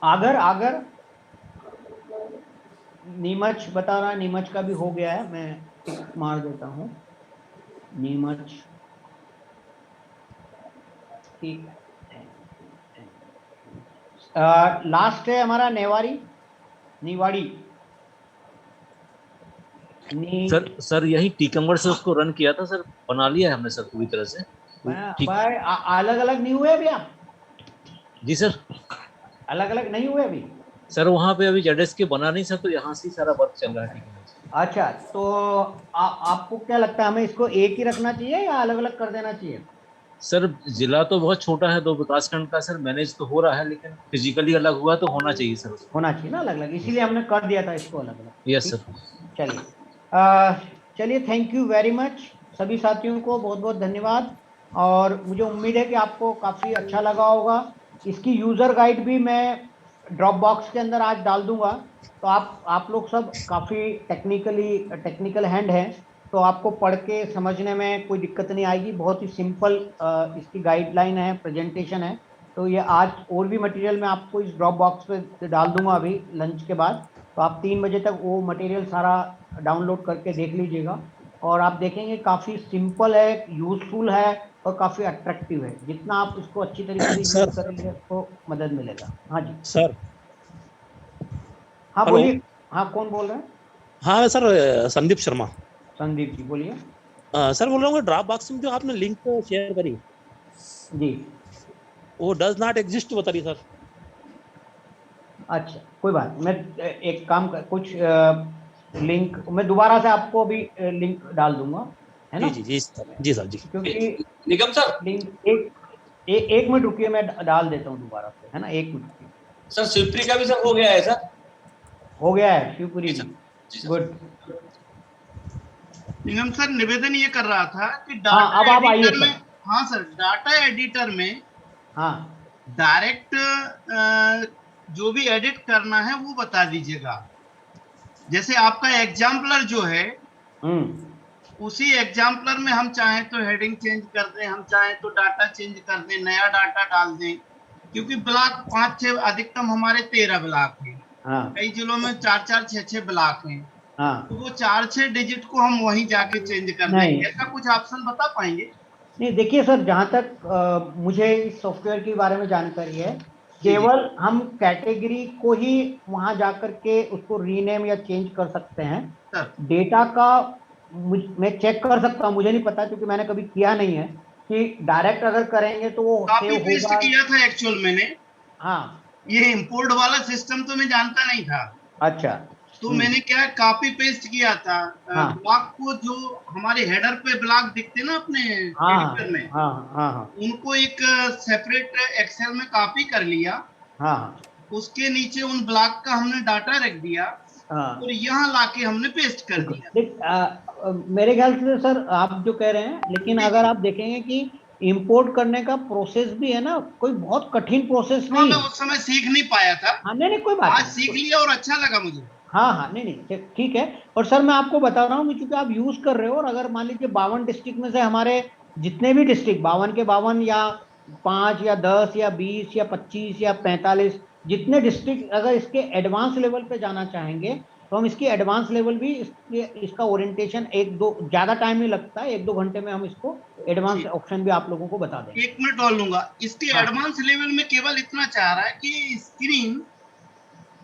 [SPEAKER 1] आगर आगर नीमच बता रहा है, नीमच का भी हो गया है, मैं टिक मार देता हूँ। नीमच ठीक है। लास्ट है हमारा नेवाड़ी निवाड़ी।
[SPEAKER 5] सर यही टीकमगढ़ से उसको रन किया था सर, बना लिया है हमने सर पूरी तरह से।
[SPEAKER 1] अलग अलग नहीं हुए अभी आप?
[SPEAKER 5] जी सर
[SPEAKER 1] अलग अलग नहीं हुए अभी
[SPEAKER 5] सर, वहाँ पे अभी जेडएस के बना नहीं सर, तो यहाँ से सारा वर्क चल रहा है टीकमगढ़ से।
[SPEAKER 1] अच्छा तो आपको क्या लगता है, हमें इसको एक ही रखना चाहिए या अलग अलग कर देना चाहिए?
[SPEAKER 5] सर जिला तो बहुत छोटा है, 2 विकासखंड का सर, मैनेज तो हो रहा है, लेकिन फिजिकली अलग हुआ तो होना चाहिए सर।
[SPEAKER 1] होना चाहिए ना अलग अलग, इसीलिए हमने कर दिया था इसको अलग अलग।
[SPEAKER 5] Yes sir.
[SPEAKER 1] चलिए थैंक यू वेरी मच सभी साथियों को, बहुत बहुत धन्यवाद। और मुझे उम्मीद है कि आपको काफ़ी अच्छा लगा होगा। इसकी यूज़र गाइड भी मैं ड्रॉप बॉक्स के अंदर आज डाल दूंगा, तो आप लोग सब काफ़ी टेक्निकल हैंड हैं, तो आपको पढ़ के समझने में कोई दिक्कत नहीं आएगी। बहुत ही सिंपल इसकी गाइडलाइन है, प्रेजेंटेशन है। तो ये आज और भी मटेरियल मैं आपको इस ड्रॉप बॉक्स पे डाल दूंगा अभी लंच के बाद, तो आप 3 बजे तक वो मटेरियल सारा डाउनलोड करके देख लीजिएगा। और आप देखेंगे काफ़ी सिंपल है, यूज़फुल है और काफ़ी अट्रैक्टिव है। जितना आप इसको अच्छी तरीके से यूज़ करेंगे आपको मदद मिलेगा। हाँ जी
[SPEAKER 25] सर।
[SPEAKER 1] हाँ बोलिए। हाँ कौन बोल रहे हैं?
[SPEAKER 25] हाँ सर संदीप शर्मा।
[SPEAKER 1] संदीप जी बोलिए।
[SPEAKER 3] सर बोल रहा हूँ ड्रॉप बॉक्स में जो आपने लिंक शेयर करी
[SPEAKER 1] जी,
[SPEAKER 3] वो डज नॉट एग्जिस्ट बता रही सर।
[SPEAKER 1] अच्छा कोई बात नहीं, मैं एक काम कर, कुछ लिंक मैं दोबारा से आपको अभी लिंक डाल दूंगा, है ना?
[SPEAKER 3] जी जी जी सर जी।
[SPEAKER 1] क्योंकि
[SPEAKER 13] निगम सर
[SPEAKER 1] लिंक एक मिनट रुकिए, मैं डाल देता हूँ दोबारा से, है ना? एक मिनट रुकिए।
[SPEAKER 13] सर शिवप्री का भी सर हो गया है सर?
[SPEAKER 1] हो गया है शिवपुरी जी, गुड।
[SPEAKER 21] निगम सर निवेदन ये कर रहा था कि
[SPEAKER 1] हाँ,
[SPEAKER 21] डाटा
[SPEAKER 1] अब आप आइए
[SPEAKER 21] एडिटर में,
[SPEAKER 1] सर।
[SPEAKER 21] हाँ सर, डाटा एडिटर में
[SPEAKER 1] हाँ,
[SPEAKER 21] डायरेक्ट जो भी एडिट करना है वो बता दीजिएगा। जैसे आपका एग्जाम्पलर जो है, उसी एग्जाम्पलर में हम चाहें तो हेडिंग चेंज कर दें, हम चाहें तो डाटा चेंज कर दें, नया डाटा डाल दें, क्योंकि ब्लॉक 5-6 अधिकतम हमारे 13 ब्लॉक हैं।
[SPEAKER 1] हाँ,
[SPEAKER 21] कई जिलों में 4-4, 6-6 ब्लॉक हैं,
[SPEAKER 1] हाँ।
[SPEAKER 21] तो वो 4-6 डिजिट को हम वहीं जाके चेंज कर
[SPEAKER 1] नहीं।
[SPEAKER 21] देंगे। ऐसा कुछ ऑप्शन बता पाएंगे?
[SPEAKER 1] नहीं, देखिए सर, जहाँ तक मुझे इस सॉफ्टवेयर के बारे में जानकारी है, केवल हम कैटेगरी को ही वहां जाकर के उसको रीनेम या चेंज कर सकते हैं। डेटा का मैं चेक कर सकता हूँ, मुझे नहीं पता क्योंकि मैंने कभी किया नहीं है कि डायरेक्ट अगर करेंगे तो वो
[SPEAKER 21] कॉपी
[SPEAKER 1] सेव
[SPEAKER 21] पेस्ट
[SPEAKER 1] होगा।
[SPEAKER 21] किया था एक्चुअल मैंने।
[SPEAKER 1] हाँ,
[SPEAKER 21] ये इंपोर्ट वाला सिस्टम तो मैं जानता नहीं था।
[SPEAKER 1] अच्छा।
[SPEAKER 21] तो मैंने क्या कॉपी पेस्ट किया था
[SPEAKER 1] हाँ।
[SPEAKER 21] ब्लॉक को, जो हमारे हेडर पे ब्लॉक दिखते ना अपने एडिटर में,
[SPEAKER 1] हाँ,
[SPEAKER 21] उनको एक सेपरेट एक्सेल में कॉपी कर लिया।
[SPEAKER 1] हाँ,
[SPEAKER 21] उसके नीचे उन ब्लॉक का हमने डाटा रख दिया और यहाँ लाके हमने पेस्ट कर दिया।
[SPEAKER 1] मेरे ख्याल से सर आप जो कह रहे हैं, लेकिन अगर आप देखेंगे कि इंपोर्ट करने का प्रोसेस भी है ना, कोई बहुत कठिन प्रोसेस नहीं
[SPEAKER 21] मैं
[SPEAKER 1] है।
[SPEAKER 21] उस समय सीख नहीं पाया था।
[SPEAKER 1] हाँ, नहीं कोई बात
[SPEAKER 21] आज
[SPEAKER 1] नहीं,
[SPEAKER 21] सीख लिया और अच्छा लगा मुझे।
[SPEAKER 1] हाँ, नहीं ठीक है। और सर मैं आपको बता रहा हूँ, क्योंकि आप यूज कर रहे हो, और अगर मान लीजिए 52 डिस्ट्रिक्ट में से हमारे जितने भी डिस्ट्रिक्ट 52 के 52 या 5 या 10 या 20 या 25 या 45 जितने डिस्ट्रिक्ट अगर इसके एडवांस लेवल पे जाना चाहेंगे, तो हम इसकी एडवांस लेवल भी इसका ओरिएंटेशन 1-2 ज्यादा टाइम नहीं लगता है, 1-2 घंटे में हम इसको एडवांस ऑप्शन भी आप लोगों को बता देंगे।
[SPEAKER 21] 1 मिनट और लूंगा। इसके एडवांस लेवल में केवल इतना चाह रहा है कि स्क्रीन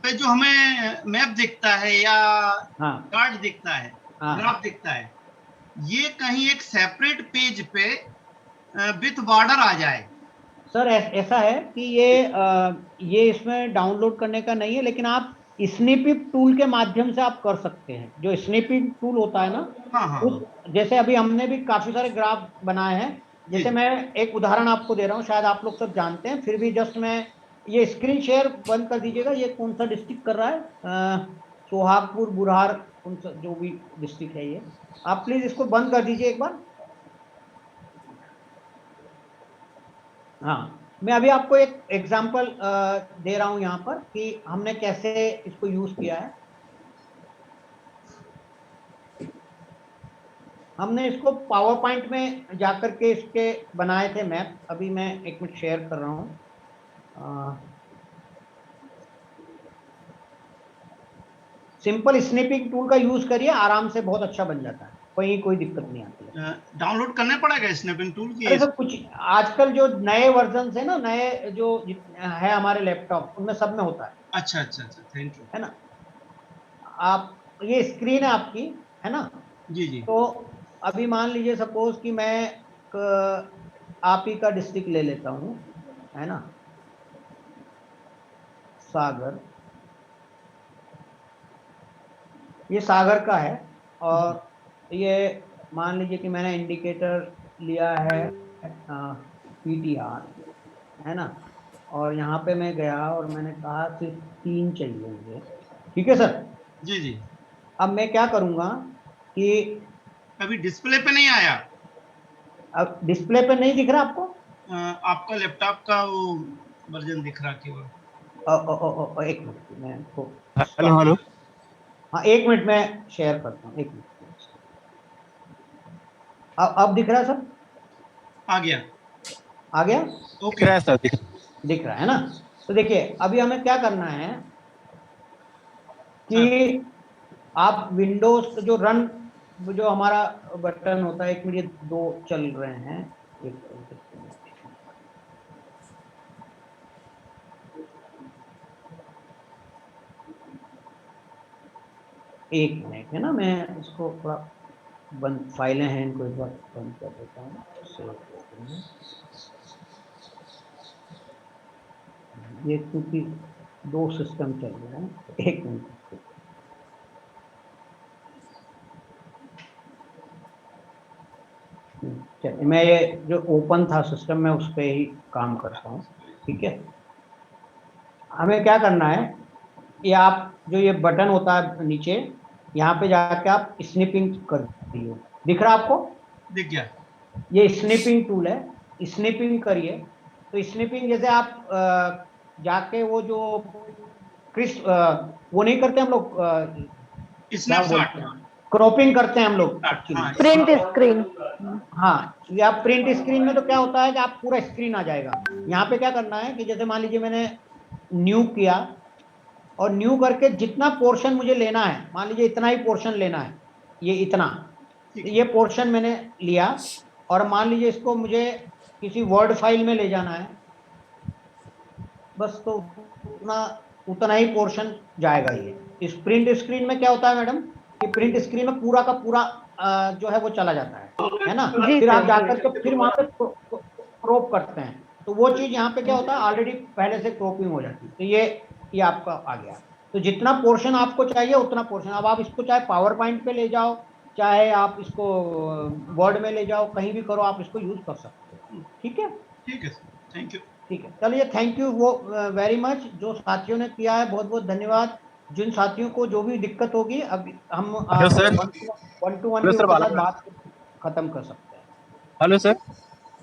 [SPEAKER 21] पे जो हमें मैप दिखता है या कार्ड दिखता है, ग्राफ दिखता है, ये कहीं एक सेपरेट पेज पे विथ बॉर्डर आ जाए।
[SPEAKER 1] सर ऐसा है कि ये इसमें डाउनलोड करने का नहीं है, लेकिन आप स्निपिप टूल के माध्यम से आप कर सकते हैं। जो स्निपिप टूल होता है ना, जैसे अभी हमने भी काफी सारे ग्राफ बनाए हैं। जैसे मैं एक उदाहरण आपको दे रहा हूँ, शायद आप लोग सब जानते हैं, फिर भी जस्ट मैं ये स्क्रीन शेयर बंद कर दीजिएगा। ये कौन सा डिस्ट्रिक्ट कर रहा है? सोहागपुर, बुरहार, कौन सा जो भी डिस्ट्रिक्ट है, ये आप प्लीज इसको बंद कर दीजिए एक बार। हाँ, मैं अभी आपको एक एग्जांपल दे रहा हूं यहाँ पर कि हमने कैसे इसको यूज किया है। हमने इसको पावर पॉइंट में जाकर के इसके बनाए थे मैप। अभी मैं एक मिनट शेयर कर रहा हूँ। सिंपल स्निपिंग टूल का यूज करिए, आराम से बहुत अच्छा बन जाता है, कोई दिक्कत नहीं आती है।
[SPEAKER 21] डाउनलोड करने पड़ेगा स्निपिंग टूल की?
[SPEAKER 1] अरे सर, कुछ आजकल जो नए वर्जन है ना, नए जो है हमारे लैपटॉप, उनमें सब में होता है।
[SPEAKER 21] अच्छा, थैंक यू।
[SPEAKER 1] है ना, आप ये स्क्रीन है आपकी, है ना?
[SPEAKER 21] जी।
[SPEAKER 1] तो अभी मान लीजिए सपोज कि मैं आप ही का डिस्ट्रिक्ट ले लेता हूँ, है ना, सागर। ये सागर का है, और ये मान लीजिए कि मैंने इंडिकेटर लिया है PTR, है ना, और यहाँ पे मैं गया और मैंने कहा सिर्फ 3 चाहिए मुझे। ठीक है सर?
[SPEAKER 21] जी।
[SPEAKER 1] अब मैं क्या करूँगा कि
[SPEAKER 21] अभी डिस्प्ले पे नहीं आया।
[SPEAKER 1] अब डिस्प्ले पे नहीं दिख रहा आपको?
[SPEAKER 21] आपका लैपटॉप का वो वर्जन दिख रहा केवल।
[SPEAKER 1] एक मिनट, मैं आपको
[SPEAKER 21] हेलो।
[SPEAKER 1] हाँ, 1 मिनट में शेयर करता हूँ, 1 मिनट। अब दिख रहा है सर?
[SPEAKER 21] आ गया।
[SPEAKER 1] ओके, दिख रहा है ना? तो देखिए, अभी हमें क्या करना है कि आप विंडोज जो रन, जो हमारा बटन होता है, 1 मिनट, 2 चल रहे हैं, एक मिनट, है ना, मैं इसको थोड़ा बंद फाइलें हैं, इनको एक बार बंद कर देता हूँ। ये क्योंकि 2 सिस्टम चल रहे हैं, एक मिनट। चलिए, मैं ये जो ओपन था सिस्टम में उस पर ही काम करता हूँ, ठीक है। हमें क्या करना है, ये आप जो ये बटन होता है नीचे, यहाँ पे जाके आप स्निपिंग कर दिए, दिख रहा आपको?
[SPEAKER 21] दिख गया।
[SPEAKER 1] ये स्निपिंग टूल है, स्निपिंग करिए। तो स्निपिंग जैसे आप जाके वो जो वो नहीं करते हम लोग, क्रॉपिंग करते हैं हम लोग,
[SPEAKER 24] प्रिंट स्क्रीन।
[SPEAKER 1] हाँ, ये आप प्रिंट स्क्रीन में तो क्या होता है कि आप पूरा स्क्रीन आ जाएगा। यहाँ पे क्या करना है कि जैसे मान लीजिए मैंने न्यू किया, और न्यू करके जितना पोर्शन मुझे लेना है, मान लीजिए इतना ही पोर्शन लेना है, ये इतना, ये पोर्शन मैंने लिया, और मान लीजिए इसको मुझे किसी वर्ड फाइल में ले जाना है, बस तो उतना ही पोर्शन जाएगा। ये इस प्रिंट स्क्रीन में क्या होता है मैडम, कि प्रिंट स्क्रीन में पूरा का पूरा जो है वो चला जाता है ना। फिर आप जाकर के फिर वहां पे क्रॉप करते हैं, तो वो चीज यहाँ पे क्या होता है, ऑलरेडी पहले से क्रॉपिंग हो जाती है। तो ये आपका आ गया। तो जितना पोर्शन आपको चाहिए उतना पोर्शन, अब आप इसको चाहे पावर पॉइंट पे ले जाओ, चाहे आप इसको वर्ड में ले जाओ, कहीं भी करो, आप इसको यूज कर सकते हो। ठीक है,
[SPEAKER 21] ठीक है, थैंक यू।
[SPEAKER 1] ठीक है, चलिए, थैंक यू वो वेरी मच। जो साथियों ने किया है, बहुत बहुत धन्यवाद। जिन साथियों को जो भी दिक्कत होगी, अब हम 1-to-1 के साथ बात खत्म कर सकते हैं।
[SPEAKER 23] Hello sir.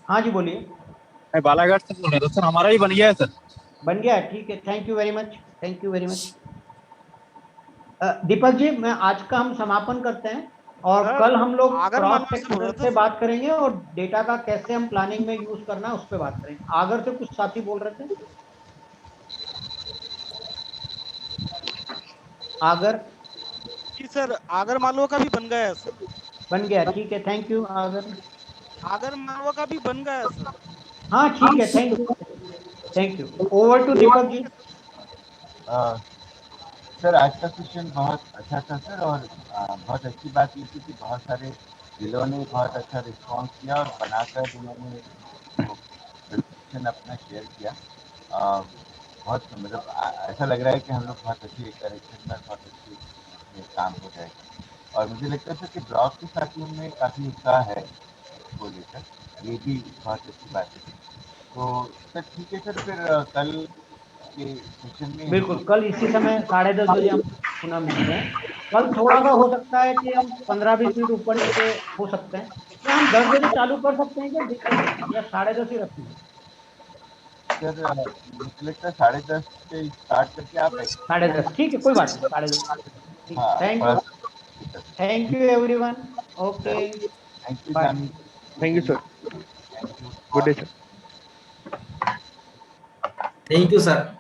[SPEAKER 1] हाँ जी, बोलिए।
[SPEAKER 23] मैं बालाघाट से बोल रहा था सर, हमारा ही बन गया है सर।
[SPEAKER 1] बन गया है, ठीक है, thank you very much, thank you very much. Deepak ji, मैं आज का हम समापन करते हैं, और कल हम लोग क्रॉस सेक्शन से बात करेंगे, और डेटा का कैसे हम प्लानिंग में यूज करना है उस पर बात करेंगे। आगर से कुछ साथी बोल रहे थे, आगर
[SPEAKER 4] जी सर, आगर मालवा का भी बन गया है सर।
[SPEAKER 1] बन गया, ठीक है, थैंक यू।
[SPEAKER 4] आगर मालवा का भी बन गया है सर।
[SPEAKER 1] हाँ, ठीक है, thank you, thank you. Over to Deepak ji.
[SPEAKER 10] Sir, आज का सेशन बहुत अच्छा था सर, और बहुत अच्छी बात ये थी कि बहुत सारे जिलों ने बहुत अच्छा रिस्पांस किया, और बनाकर उन्होंने सेशन अपना शेयर किया। बहुत मतलब ऐसा लग रहा है कि हम लोग बहुत अच्छी डायरेक्शन में बहुत अच्छी काम हो जाएगा। और मुझे लगता है सर कि ब्लॉक के साथियों में काफ़ी उत्साह है इसको लेकर, ये भी बहुत अच्छी बात है। तो सर ठीक है सर, फिर कल के सेशन में
[SPEAKER 1] बिल्कुल, कल इसी समय 10:30 बजे हम पुनः मिलते हैं। कल थोड़ा सा हो सकता है कि हम 15-20 मिनट ऊपर नीचे हो सकते हैं, तो हम 10 बजे चालू कर सकते हैं क्या, या 10:30 ही रखें?
[SPEAKER 10] सर मुझे लगता है 10:30 से स्टार्ट करके आप
[SPEAKER 1] 10:30, ठीक है, कोई बात नहीं, 10:30। Thank you everyone. Okay,
[SPEAKER 10] thank you,
[SPEAKER 23] thank you sir, good day sir.
[SPEAKER 11] Thank you sir.